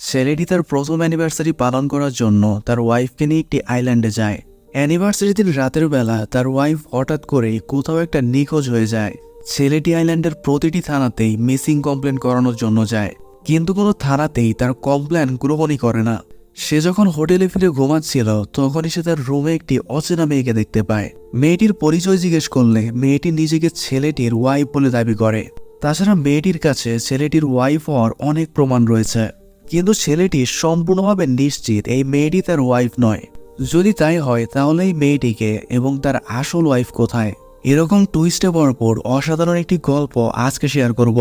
ছেলেটি তার প্রথম অ্যানিভার্সারি পালন করার জন্য তার ওয়াইফকে নিয়ে একটি আইল্যান্ডে যায়। অ্যানিভার্সারি দিন রাতের বেলা তার ওয়াইফ হঠাৎ করেই কোথাও একটা নিখোঁজ হয়ে যায়। ছেলেটি আইল্যান্ডের প্রতিটি থানাতেই মিসিং কমপ্লেন করানোর জন্য যায়, কিন্তু কোনো থানাতেই তার কমপ্লেন গ্রহণই করে না। সে যখন হোটেলে ফিরে ঘুমাচ্ছিল তখনই সে তার রুমে একটি অচেনা মেয়েকে দেখতে পায়। মেয়েটির পরিচয় জিজ্ঞেস করলে মেয়েটি নিজেকে ছেলেটির ওয়াইফ বলে দাবি করে। তাছাড়া মেয়েটির কাছে ছেলেটির ওয়াইফ হওয়ার অনেক প্রমাণ রয়েছে, কিন্তু ছেলেটি সম্পূর্ণভাবে নিশ্চিত এই মেয়েটি তার ওয়াইফ নয়। যদি তাই হয় তাহলে এই মেয়েটিকে এবং তার আসল ওয়াইফ কোথায়? এরকম টুইস্টে ভরপুর অসাধারণ একটি গল্প আজকে শেয়ার করব।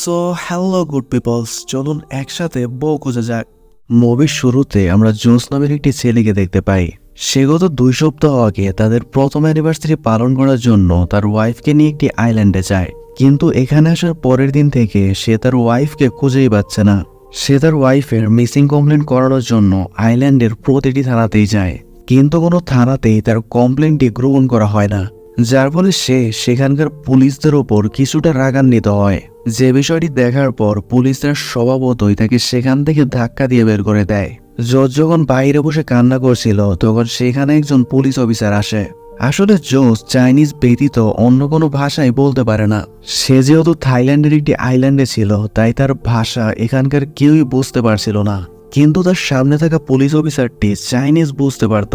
সো হ্যালো গুড পিপলস, চলুন একসাথে বউ খোঁজা যাক। মুভির শুরুতে আমরা জোস নামের একটি ছেলেকে দেখতে পাই। সে গত 2 সপ্তাহ আগে তাদের প্রথম অ্যানিভার্সারি পালন করার জন্য তার ওয়াইফকে নিয়ে একটি আইল্যান্ডে যায়, কিন্তু এখানে আসার পরের দিন থেকে সে তার ওয়াইফকে খুঁজেই পাচ্ছে না। সে তার ওয়াইফের মিসিং কমপ্লেন করানোর জন্য আইল্যান্ডের প্রতিটি থানাতেই যায়, কিন্তু কোনো থানাতেই তার কমপ্লেনটি গ্রহণ করা হয় না, যার ফলে সে সেখানকার পুলিশদের ওপর কিছুটা রাগান্বিত হয়। যে বিষয়টি দেখার পর পুলিশরা স্বভাবতই তাকে সেখান থেকে ধাক্কা দিয়ে বের করে দেয়। জজ যখন বাইরে বসে কান্না করছিল তখন সেখানে একজন পুলিশ অফিসার আসে। আসলে জোস চাইনিজ ব্যতীত অন্য কোনো ভাষাই বলতে পারে না। সে যেহেতু থাইল্যান্ডের একটি আইল্যান্ডে ছিল তাই তার ভাষা এখানকার কেউই বুঝতে পারছিল না, কিন্তু তার সামনে থাকা পুলিশ অফিসারটি চাইনিজ বুঝতে পারত।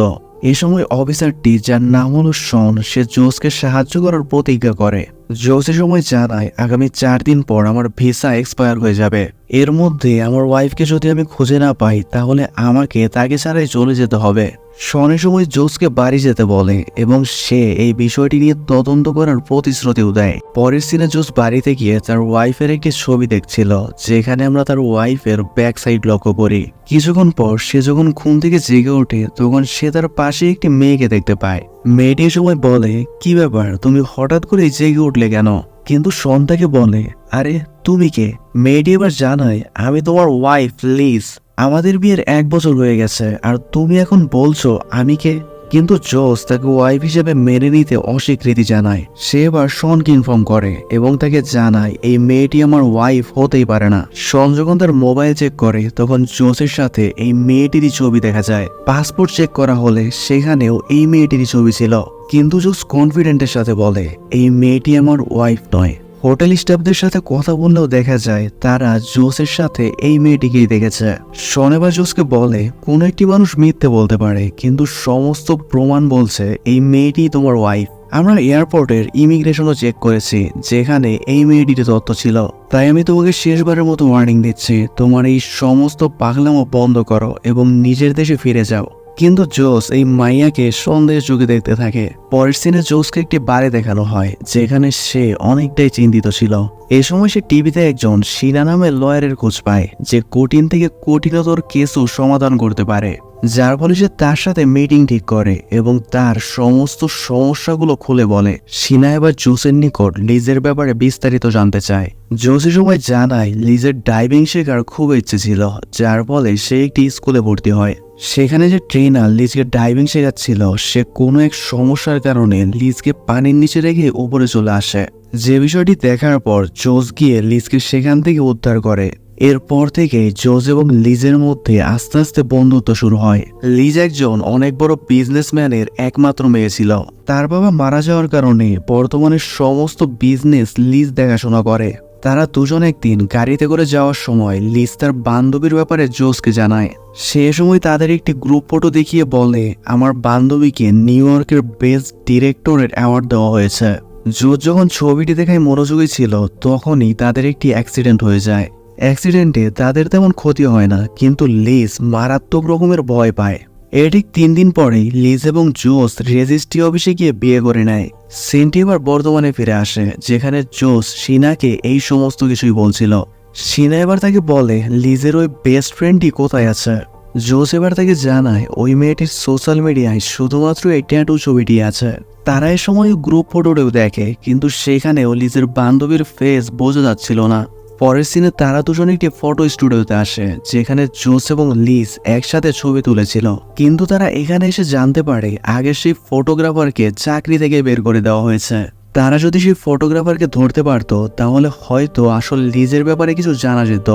এ সময় অফিসারটি, যার নাম হলো শন, সে জোসকে সাহায্য করার প্রতিজ্ঞা করে। জোস এ সময় জানায়, আগামী 4 দিন পর আমার ভিসা এক্সপায়ার হয়ে যাবে। এর মধ্যে আমার ওয়াইফকে যদি আমি খুঁজে না পাই তাহলে আমাকে তাকে ছাড়াই চলে যেতে হবে। শন এ সময় জোসকে বাড়ি যেতে বলে এবং সে এই বিষয়টি নিয়ে তদন্ত করার প্রতিশ্রুতিও দেয়। পরের সিনে জোস বাড়িতে গিয়ে তার ওয়াইফের একটি ছবি দেখছিল, যেখানে আমরা তার ওয়াইফের ব্যাক সাইড লক্ষ্য করি। কিছুক্ষণ পর সে যখন ঘুম থেকে জেগে ওঠে তখন সে তার পাশে একটি মেয়েকে দেখতে পায়। মেয়েটি সময় বলে, কি ব্যাপার, তুমি হঠাৎ করে জেগে উঠলে কেন? কিন্তু শন তাকে বলে, আরে তুমি কে? মেয়েটি এবার জানায়, আমি তোমার ওয়াইফ লিজ। আমাদের বিয়ের 1 বছর হয়ে গেছে আর তুমি এখন বলছো আমি কে? কিন্তু জোস তাকে ওয়াইফ হিসেবে মেনে নিতে অস্বীকৃতি জানায়। সে এবার শনকে ইনফর্ম করে এবং তাকে জানায় এই মেয়েটি আমার ওয়াইফ হতেই পারে না। শন যখন তার মোবাইল চেক করে তখন জোসের সাথে এই মেয়েটিরই ছবি দেখা যায়। পাসপোর্ট চেক করা হলে সেখানেও এই মেয়েটিরই ছবি ছিল, কিন্তু জোস কনফিডেন্টের সাথে বলে এই মেয়েটি আমার ওয়াইফ নয়। হোটেল স্টাফদের সাথে কথা বললেও দেখা যায় তারা জোসের সাথে এই মেয়েটিকেই দেখেছে। শন এবার জোসকে বলে, কোন একটি মানুষ মিথ্যে বলতে পারে, কিন্তু সমস্ত প্রমাণ বলছে এই মেয়েটি তোমার ওয়াইফ। আমরা এয়ারপোর্টের ইমিগ্রেশনও চেক করেছি, যেখানে এই মেয়েটির তথ্য ছিল। তাই আমি তোমাকে শেষবারের মতো ওয়ার্নিং দিচ্ছি, তোমার এই সমস্ত পাগলামো বন্ধ করো এবং নিজের দেশে ফিরে যাও। কিন্তু জোস এই মাইয়াকে সন্দেহ চোখে দেখতে থাকে। পরের সিনে জোসকে একটি বারে দেখানো হয়, যেখানে সে অনেকটাই চিন্তিত ছিল। এই সময় সে টিভিতে একজন শিনা নামের লয়ারের খোঁজ পায়, যে কঠিন থেকে কঠিনতর কেসও সমাধান করতে পারে, যার ফলে সে তার সাথে মিটিং ঠিক করে এবং তার সমস্ত সমস্যাগুলো খুলে বলে। শিনা এবার জোসের নিকট লিজের ব্যাপারে বিস্তারিত জানতে চায়। জোস এ সময় জানায় লিজের ডাইভিং শেখার খুব ইচ্ছে ছিল, যার ফলে সে একটি স্কুলে ভর্তি হয়। সেখানে যে ট্রেনার লিজকে ডাইভিং শেখাচ্ছিল সে কোনো এক সমস্যার কারণে লিজকে পানির নিচে রেখে উপরে চলে আসে। যে বিষয়টি দেখার পর জোস গিয়ে লিজকে সেখান থেকে উদ্ধার করে। এরপর থেকে জোস এবং লিজের মধ্যে আস্তে আস্তে বন্ধুত্ব শুরু হয়। লিজ একজন অনেক বড় বিজনেসম্যানের একমাত্র মেয়ে ছিল। তার বাবা মারা যাওয়ার কারণে বর্তমানে সমস্ত বিজনেস লিজ দেখাশোনা করে। তারা দুজন একদিন গাড়িতে করে যাওয়ার সময় লিজ তার বান্ধবীর ব্যাপারে জোসকে জানায়। সে সময় তাদের একটি গ্রুপ ফটো দেখিয়ে বলে, আমার বান্ধবীকে নিউ ইয়র্কের বেস্ট ডিরেক্টরের অ্যাওয়ার্ড দেওয়া হয়েছে। জোস যখন ছবিটি দেখায় মনোযোগী ছিল তখনই তাদের একটি অ্যাক্সিডেন্ট হয়ে যায়। অ্যাক্সিডেন্টে তাদের তেমন ক্ষতি হয় না, কিন্তু লিজ মারাত্মক রকমের ভয় পায়। এর ঠিক 3 দিন পরেই লিজ এবং জোস রেজিস্ট্রি অফিসে গিয়ে বিয়ে করে নেয়। সিনটি এবার বর্তমানে ফিরে আসে, যেখানে জোস শিনাকে এই সমস্ত কিছুই বলছিল। শিনা এবার তাকে বলে লিজের ওই বেস্ট ফ্রেন্ডটি কোথায় আছে। জোস এবার তাকে জানায় ওই মেয়েটির সোশ্যাল মিডিয়ায় শুধুমাত্র এই ট্যাটু ছবিটি আছে। তারা এ সময় গ্রুপ ফটোটাও দেখে, কিন্তু সেখানেও লিজের বান্ধবীর ফেস বোঝা যাচ্ছিল না। পরের সিনে তারা দুজন একটি ফটো স্টুডিওতে আসে, যেখানে জোস এবং লিজ একসাথে ছবি তুলেছিল। কিন্তু তারা এখানে এসে জানতে পারে আগে সেই ফটোগ্রাফারকে চাকরি থেকে বের করে দেওয়া হয়েছে। তারা যদি সেই ফটোগ্রাফারকে ধরতে পারতো তাহলে হয়তো আসল লিজের ব্যাপারে কিছু জানা যেত।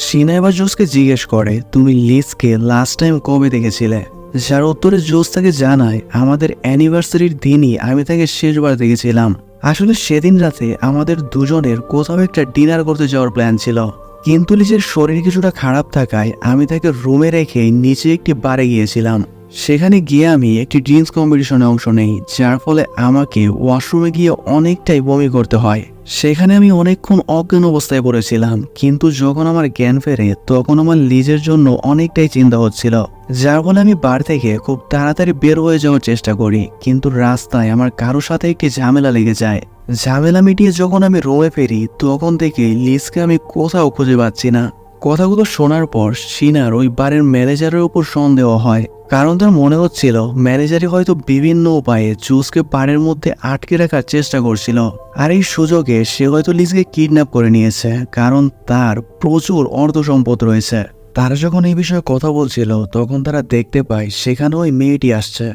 সিনা এবার জোসকে জিজ্ঞেস করে, তুমি লিজকে লাস্ট টাইম কবে দেখেছিলে? যার উত্তরে জোস তাকে জানায়, আমাদের অ্যানিভার্সারির দিনই আমি তাকে শেষবার দেখেছিলাম। আসলে সেদিন রাতে আমাদের দুজনের কোথাও একটা ডিনার করতে যাওয়ার প্ল্যান ছিল, কিন্তু লিজের শরীর কিছুটা খারাপ থাকায় আমি তাকে রুমে রেখে নিচে একটি বারে গিয়েছিলাম। সেখানে গিয়ে আমি একটি ড্রিঙ্কস কম্পিটিশনে অংশ নেই, যার ফলে আমাকে ওয়াশরুমে গিয়ে অনেকটাই বমি করতে হয়। সেখানে আমি অনেকক্ষণ অজ্ঞান অবস্থায় পড়েছিলাম, কিন্তু যখন আমার জ্ঞান ফেরে তখন আমার লিজের জন্য অনেকটাই চিন্তা হচ্ছিল, যার ফলে আমি বার থেকে খুব তাড়াতাড়ি বের হয়ে যাওয়ার চেষ্টা করি। কিন্তু রাস্তায় আমার কারোর সাথে একটি ঝামেলা লেগে যায়। ঝামেলা মিটিয়ে যখন আমি রুমে ফেরি তখন থেকে লিজকে আমি কোথাও খুঁজে পাচ্ছি না। কথাগুলো শোনার পর সিনার ওই বারের ম্যানেজারের উপর সন্দেহ হয়, কারণ তার মনে হচ্ছিল ম্যানেজারই হয়তো বিভিন্ন উপায়ে জুসকে বারের মধ্যে আটকে রাখার চেষ্টা করছিল। আর এই সুযোগে সে হয়তো লিজকে কিডন্যাপ করে নিয়েছে, কারণ তার প্রচুর অর্থ সম্পদ রয়েছে। তারা যখন এই বিষয়ে কথা বলছিল তখন তারা দেখতে পায় সেখানে ওই মেয়েটি আসছে,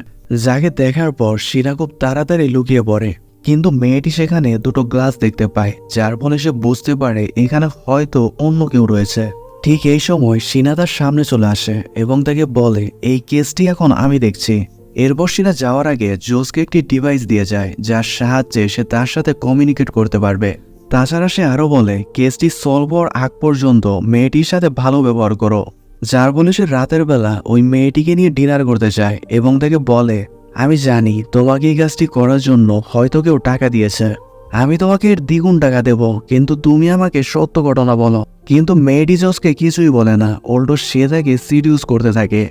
যাকে দেখার পর সিনা খুব তাড়াতাড়ি লুকিয়ে পড়ে। কিন্তু মেয়েটি সেখানে দুটো গ্লাস দেখতে পায়, যার ফলে সে বুঝতে পারে এখানে হয়তো অন্য কেউ রয়েছে। ঠিক এই সময় সিনা তার সামনে চলে আসে এবং তাকে বলে, এই কেসটি এখন আমি দেখছি। এরপর সিনা যাওয়ার আগে জোসকে একটি ডিভাইস দিয়ে যায়, যার সাহায্যে সে তার সাথে কমিউনিকেট করতে পারবে। তাছাড়া সে আরও বলে, কেসটি সলভ হওয়ার আগ পর্যন্ত মেয়েটির সাথে ভালো ব্যবহার করো। যার ফলে সে রাতের বেলা ওই মেয়েটিকে নিয়ে ডিনার করতে চায় এবং তাকে বলে, আমি জানি তোমাকে এই কাজটি করার জন্য হয়তো কেউ টাকা দিয়েছে, আমি তোমাকে এর দ্বিগুণ টাকা দেব, কিন্তু তুমি আমাকে সত্য ঘটনা বলো। কিন্তু মেয়েটি জোসকে কিছুই বলে না, উল্টো সে তাকে সিডিউস করতে থাকে,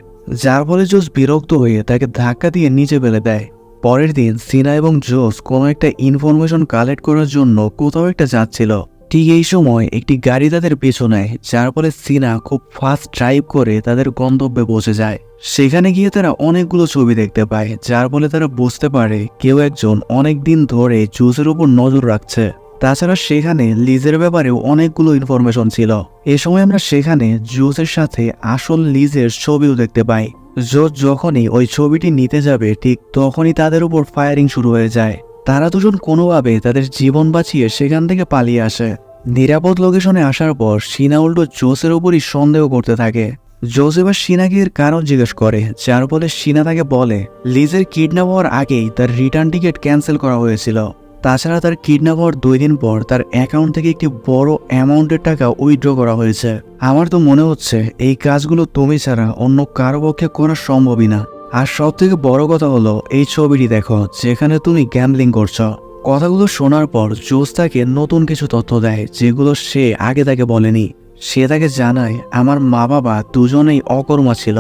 যার ফলে জোস বিরক্ত হয়ে তাকে ধাক্কা দিয়ে নিচে ফেলে দেয়। পরের দিন সিনা এবং জোস কোনো একটা ইনফরমেশন কালেক্ট করার জন্য কোথাও একটা যাচ্ছিল। ঠিক এই সময় একটি গাড়ি তাদের পেছনে নেয়, যার ফলে সিনা খুব ফাস্ট ড্রাইভ করে তাদের গন্তব্যে পৌঁছে যায়। সেখানে গিয়ে তারা অনেকগুলো ছবি দেখতে পায়, যার ফলে তারা বুঝতে পারে কেউ একজন অনেক দিন ধরে জোসের উপর নজর রাখছে। তাছাড়া সেখানে লিজের ব্যাপারেও অনেকগুলো ইনফরমেশন ছিল। এ সময় আমরা সেখানে জোসের সাথে আসল লিজের ছবিও দেখতে পাই। জোস যখনই ওই ছবিটি নিতে যাবে ঠিক তখনই তাদের উপর ফায়ারিং শুরু হয়ে যায়। তারা দুজন কোনোভাবে তাদের জীবন বাঁচিয়ে সেখান থেকে পালিয়ে আসে। নিরাপদ লোকেশনে আসার পর সিনা উল্টো জোসের উপরই সন্দেহ করতে থাকে। জোস এবার সিনাকে এর কারণ জিজ্ঞেস করে, যার ফলে সিনা তাকে বলে, লিজের কিডন্যাপ হওয়ার আগেই তার রিটার্ন টিকিট ক্যান্সেল করা হয়েছিল। তাছাড়া তার কিডন্যাপ হওয়ার 2 দিন পর তার অ্যাকাউন্ট থেকে একটি বড় অ্যামাউন্টের টাকা উইথড্র করা হয়েছে। আমার তো মনে হচ্ছে এই কাজগুলো তুমি ছাড়া অন্য কারো পক্ষে করা সম্ভবই না। আর সব থেকে বড় কথা হলো এই ছবিটি দেখো যেখানে তুমি গ্যাম্বলিং করছো। কথাগুলো শোনার পর জোস তাকে নতুন কিছু তথ্য দেয়, যেগুলো সে আগে তাকে বলেনি। সে তাকে জানায়, আমার মা বাবা দুজনেই অকর্মা ছিল,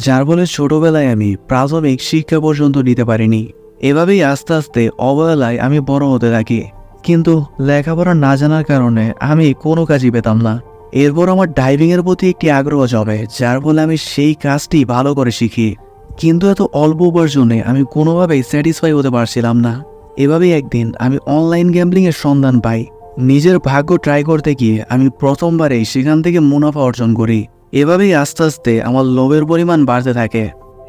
যার ফলে ছোটবেলায় আমি প্রাথমিক শিক্ষা পর্যন্ত নিতে পারিনি। এভাবেই আস্তে আস্তে অবহেলায় আমি বড় হতে থাকি, কিন্তু লেখাপড়া না জানার কারণে আমি কোনো কাজই পেতাম না। এরপর আমার ডাইভিংয়ের প্রতি একটি আগ্রহ জমে, যার ফলে আমি সেই কাজটি ভালো করে শিখি। কিন্তু এত অল্প উপার্জনে আমি কোনোভাবেই স্যাটিসফাই হতে পারছিলাম না। এভাবেই একদিন আমি অনলাইন গ্যাম্বলিংয়ের সন্ধান পাই। নিজের ভাগ্য ট্রাই করতে গিয়ে আমি প্রথমবারেই সেখান থেকে মুনাফা অর্জন করি। এভাবেই আস্তে আস্তে আমার লোভের পরিমাণ বাড়তে থাকে।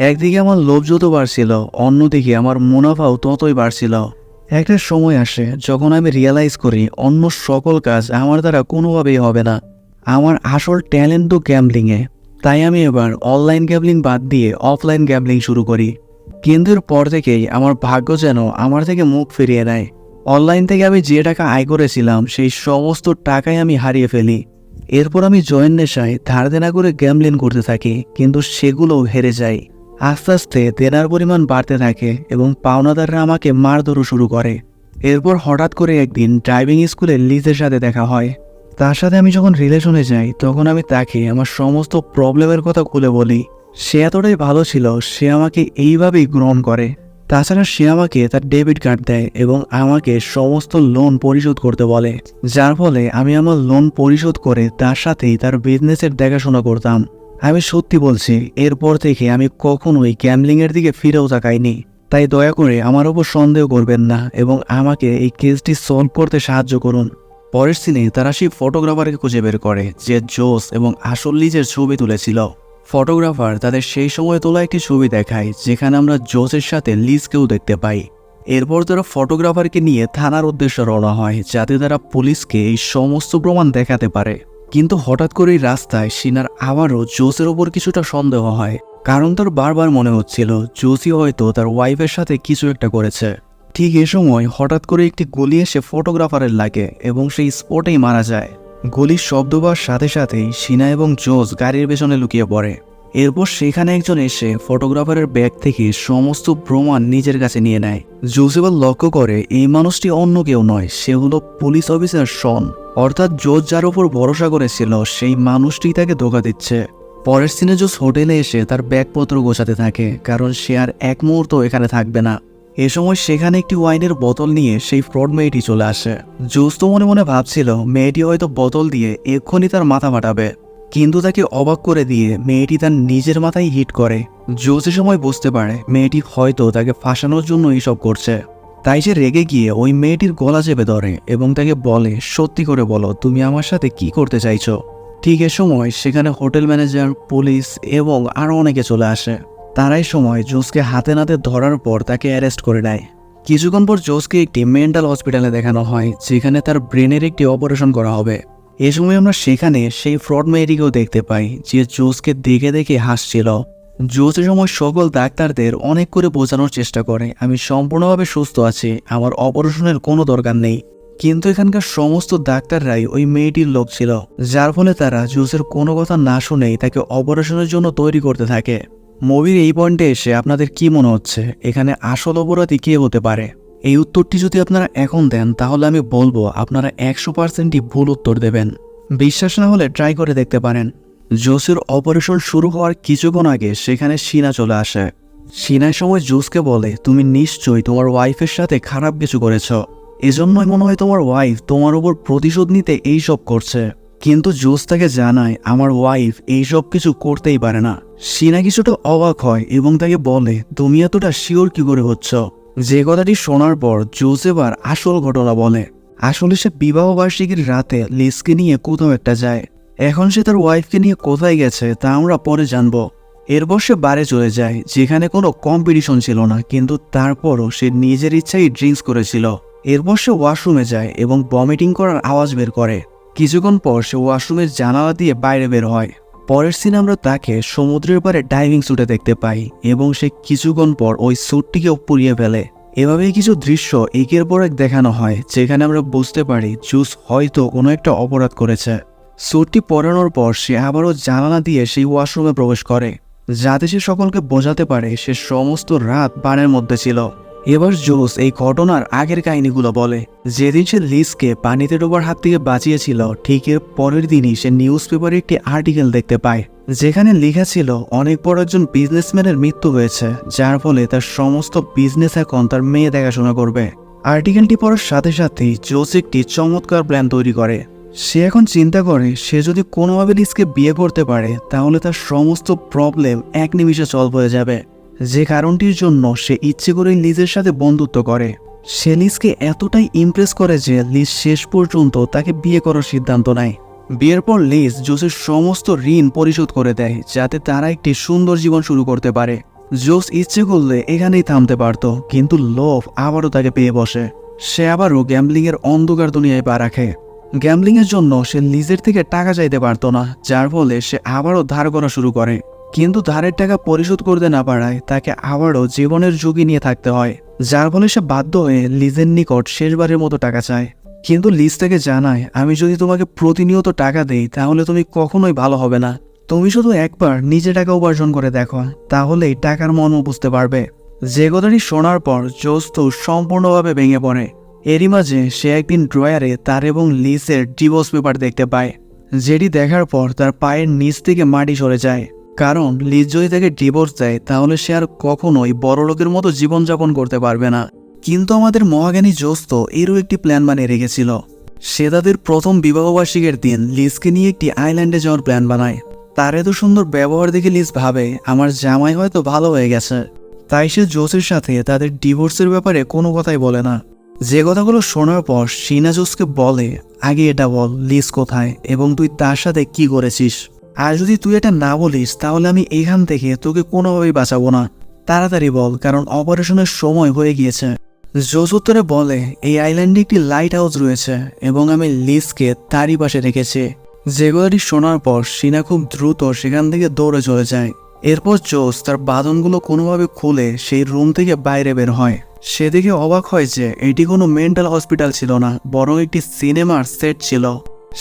একদিকে আমার লোভ যত বাড়ছিল, অন্যদিকে আমার মুনাফাও ততই বাড়ছিল। একটা সময় আসে যখন আমি রিয়েলাইজ করি অন্য সকল কাজ আমার দ্বারা কোনোভাবেই হবে না। আমার আসল ট্যালেন্ট তো গ্যাম্বলিংয়ে। তাই আমি এবার অনলাইন গ্যাম্বলিং বাদ দিয়ে অফলাইন গ্যাম্বলিং শুরু করি। কিন্তু এর পর থেকেই আমার ভাগ্য যেন আমার থেকে মুখ ফিরিয়ে নেয়। অনলাইন থেকে আমি যে টাকা আয় করেছিলাম সেই সমস্ত টাকাই আমি হারিয়ে ফেলি। এরপর আমি জয়েন নেশায় ধার দেনা করে গ্যাম্বলিং করতে থাকি, কিন্তু সেগুলোও হেরে যায়। আস্তে আস্তে দেনার পরিমাণ বাড়তে থাকে এবং পাওনাদাররা আমাকে মারধরও শুরু করে। এরপর হঠাৎ করে একদিন ড্রাইভিং স্কুলে লিজের সাথে দেখা হয়। তার সাথে আমি যখন রিলেশনে যাই তখন আমি তাকে আমার সমস্ত প্রবলেমের কথা খুলে বলি। সে এতটাই ভালো ছিল, সে আমাকে এইভাবেই গ্রহণ করে। তাছাড়া সে আমাকে তার ডেবিট কার্ড দেয় এবং আমাকে সমস্ত লোন পরিশোধ করতে বলে, যার ফলে আমি আমার লোন পরিশোধ করে তার সাথেই তার বিজনেসের দেখাশোনা করতাম। আমি সত্যি বলছি, এরপর থেকে আমি কখনোই গ্যাম্বলিংয়ের দিকে ফিরেও তাকাইনি। তাই দয়া করে আমার ওপর সন্দেহ করবেন না এবং আমাকে এই কেসটি সলভ করতে সাহায্য করুন। পরের সিনে তারা সেই ফটোগ্রাফারকে খুঁজে বের করে যে জোস এবং আসল লিজের ছবি তুলেছিল। ফটোগ্রাফার তাদের সেই সময় তোলা একটি ছবি দেখায় যেখানে আমরা জোসের সাথে লিজকেও দেখতে পাই। এরপর তারা ফটোগ্রাফারকে নিয়ে থানার উদ্দেশ্যে রওনা হয় যাতে তারা পুলিশকে এই সমস্ত প্রমাণ দেখাতে পারে। কিন্তু হঠাৎ করেই রাস্তায় শিনার আবারও জোসের ওপর কিছুটা সন্দেহ হয়, কারণ তার বারবার মনে হচ্ছিল জোসি হয়তো তার ওয়াইফের সাথে কিছু একটা করেছে। ঠিক এ সময় হঠাৎ করে একটি গুলি এসে ফটোগ্রাফারের লাগে এবং সেই স্পটেই মারা যায়। গুলির শব্দ হওয়ার সাথে সাথেই শিনা এবং জোস গাড়ির পেছনে লুকিয়ে পড়ে। এরপর সেখানে একজন এসে ফটোগ্রাফারের ব্যাগ থেকে সমস্ত প্রমাণ নিজের কাছে নিয়ে নেয়। জোস এবার লক্ষ্য করে এই মানুষটি অন্য কেউ নয়, সে হলো পুলিশ অফিসার শন। অর্থাৎ জোস যার উপর ভরসা করেছিল সেই মানুষটি তাকে ধোঁকা দিচ্ছে। পরের সিনে জোস হোটেলে এসে তার ব্যাগপত্র গোছাতে থাকে, কারণ সে আর এক মুহূর্ত এখানে থাকবে না। এ সময় সেখানে একটি ওয়াইনের বোতল নিয়ে সেই ফ্রড মেয়েটি চলে আসে। জোস তো মনে মনে ভাবছিল মেয়েটি হয়তো বোতল দিয়ে এক্ষুনি তার মাথা ফাটাবে, কিন্তু তাকে অবাক করে দিয়ে মেয়েটি তার নিজের মাথায় হিট করে। জোস এ সময় বুঝতে পারে মেয়েটি হয়তো তাকে ফাঁসানোর জন্য এইসব করছে। তাই সে রেগে গিয়ে ওই মেয়েটির গলা চেপে ধরে এবং তাকে বলে, সত্যি করে বলো তুমি আমার সাথে কি করতে চাইছো। ঠিক এ সময় সেখানে হোটেল ম্যানেজার, পুলিশ এবং আরও অনেকে চলে আসে। তারাই সময় জোসকে হাতে নাতে ধরার পর তাকে অ্যারেস্ট করে নেয়। কিছুক্ষণ পর জোসকে একটি মেন্টাল হসপিটালে দেখানো হয়, যেখানে তার ব্রেনের একটি অপারেশন করা হবে। এ সময় আমরা সেখানে সেই ফ্রড মেয়েটিকেও দেখতে পাই, যে জোসকে দেখে দেখে হাসছিল। জোস এ সময় সকল ডাক্তারদের অনেক করে বোঝানোর চেষ্টা করে, আমি সম্পূর্ণভাবে সুস্থ আছি, আমার অপারেশনের কোনো দরকার নেই। কিন্তু এখানকার সমস্ত ডাক্তাররাই ওই মেয়েটির লোক ছিল, যার ফলে তারা জোসের কোনো কথা না শুনেই তাকে অপারেশনের জন্য তৈরি করতে থাকে। মুভির এই পয়েন্টে এসে আপনাদের কি মনে হচ্ছে এখানে আসল অপরাধী কে হতে পারে? এই উত্তরটি যদি আপনারা এখন দেন তাহলে আমি বলবো আপনারা 100%ই ভুল উত্তর দেবেন। বিশ্বাস না হলে ট্রাই করে দেখতে পারেন। জোসের অপারেশন শুরু হওয়ার কিছুক্ষণ আগে সেখানে শিনা চলে আসে। শিনার সময় জোসকে বলে, তুমি নিশ্চয়ই তোমার ওয়াইফের সাথে খারাপ কিছু করেছ, এজন্যই মনে হয় তোমার ওয়াইফ তোমার উপর প্রতিশোধ নিতে এইসব করছে। কিন্তু জোস তাকে জানায় আমার ওয়াইফ এইসব কিছু করতেই পারে না। শিনা কিছুটা অবাক হয় এবং তাকে বলে, তুমি এতটা শিওর কি করে হচ্ছ? যে কথাটি শোনার পর জোস এবার আসল ঘটনা বলে। আসলে সে বিবাহবার্ষিকীর রাতে লিজকে নিয়ে কোথাও একটা যায়। এখন সে তার ওয়াইফকে নিয়ে কোথায় গেছে তা আমরা পরে জানবো। এরপর সে বারে চলে যায়, যেখানে কোনো কম্পিটিশন ছিল না, কিন্তু তারপরও সে নিজের ইচ্ছাই ড্রিঙ্কস করেছিল। এরপর সে ওয়াশরুমে যায় এবং ভমিটিং করার আওয়াজ বের করে। কিছুক্ষণ পর সে ওয়াশরুমের জানালা দিয়ে বাইরে বের হয়। পরের সিনে আমরা তাকে সমুদ্রের পাড়ে ডাইভিং স্যুটে দেখতে পাই এবং সে কিছুক্ষণ পর ওই স্যুটটিকেও পুড়িয়ে ফেলে। এভাবেই কিছু দৃশ্য একের পর এক দেখানো হয়, যেখানে আমরা বুঝতে পারি জোস হয়তো কোনো একটা অপরাধ করেছে। স্যুটটি পরানোর পর সে আবারও জানালা দিয়ে সেই ওয়াশরুমে প্রবেশ করে, যাতে সে সকলকে বোঝাতে পারে সে সমস্ত রাত বানের মধ্যে ছিল। এবার জোস এই ঘটনার আগের কাহিনীগুলো বলে। যেদিন সে লিজকে পানিতে ডোবার হাত থেকে বাঁচিয়েছিল, ঠিক এর পরের দিনই সে নিউজ পেপারে একটি আর্টিকেল দেখতে পায়, যেখানে লেখা ছিল অনেক বড় একজন বিজনেসম্যানের মৃত্যু হয়েছে, যার ফলে তার সমস্ত বিজনেস এখন তার মেয়ে দেখাশোনা করবে। আর্টিকেলটি পড়ার সাথে সাথেই জোস একটি চমৎকার প্ল্যান তৈরি করে। সে এখন চিন্তা করে সে যদি কোনোভাবে লিজকে বিয়ে করতে পারে তাহলে তার সমস্ত প্রবলেম এক নিমিষে সলভ হয়ে যাবে। যে কারণটির জন্য সে ইচ্ছে করেই লিজের সাথে বন্ধুত্ব করে। সে লিজকে এতটাই ইমপ্রেস করে যে লিজ শেষ পর্যন্ত তাকে বিয়ে করার সিদ্ধান্ত নেয়। বিয়ের পর লিজ জোসের সমস্ত ঋণ পরিশোধ করে দেয়, যাতে তারা একটি সুন্দর জীবন শুরু করতে পারে। জোস ইচ্ছে করলে এখানেই থামতে পারত, কিন্তু লোভ আবারও তাকে পেয়ে বসে। সে আবারও গ্যাম্বলিং এর অন্ধকার দুনিয়ায় পা রাখে। গ্যাম্বলিং এর জন্য সে লিজের থেকে টাকা চাইতে পারত না, যার ফলে সে আবারও ধার করা শুরু করে। কিন্তু ধারের টাকা পরিশোধ করতে না পারায় তাকে আবারও জীবনের ঝুঁকি নিয়ে থাকতে হয়, যার ফলে সে বাধ্য হয়ে লিজের নিকট শেষবারের মতো টাকা চায়। কিন্তু লিজ তাকে জানায়, আমি যদি তোমাকে প্রতিনিয়ত টাকা দেই তাহলে তুমি কখনোই ভালো হবে না। তুমি শুধু একবার নিজে টাকা উপার্জন করে দেখো, তাহলেই টাকার মর্ম বুঝতে পারবে। যে কথাটি শোনার পর জোস তো সম্পূর্ণভাবে ভেঙে পড়ে। এরই মাঝে সে একদিন ড্রয়ারে তার এবং লিজের ডিভোর্স পেপার দেখতে পায়, যেটি দেখার পর তার পায়ের নিচ থেকে মাটি সরে যায়। কারণ লিজ যদি তাকে ডিভোর্স দেয় তাহলে সে আর কখনোই বড়লোকের মতো জীবনযাপন করতে পারবে না। কিন্তু আমাদের মহাজ্ঞানী জোস তো এরও একটি প্ল্যান বানিয়ে রেখেছিল। সে তাদের প্রথম বিবাহবার্ষিকীর দিন লিজকে নিয়ে একটি আইল্যান্ডে যাওয়ার প্ল্যান বানায়। তার এত সুন্দর ব্যবহার দেখে লিজ ভাবে আমার জামাই হয়তো ভালো হয়ে গেছে। তাই সে জোসের সাথে তাদের ডিভোর্সের ব্যাপারে কোনো কথাই বলে না। যে কথাগুলো শোনার পর শিনা জোসকে বলে, আগে এটা বল লিজ কোথায় এবং তুই তার সাথে কি করেছিস। আর যদি তুই এটা না বলিস তাহলে আমি এখান থেকে তোকে কোনোভাবেই বাঁচাবো না। তাড়াতাড়ি বল, কারণ অপারেশনের সময় হয়ে গিয়েছে। জোস উত্তরে বলে এই আইল্যান্ডে একটি লাইট হাউস রয়েছে এবং আমি লিজকে তারই পাশে রেখেছি। যেগুলোটি শোনার পর সিনা খুব দ্রুত সেখান থেকে দৌড়ে চলে যায়। এরপর জোস তার বাঁধনগুলো কোনোভাবে খুলে সেই রুম থেকে বাইরে বের হয়। সে দেখে অবাক হয় যে এটি কোনো মেন্টাল হসপিটাল ছিল না, বরং একটি সিনেমার সেট ছিল।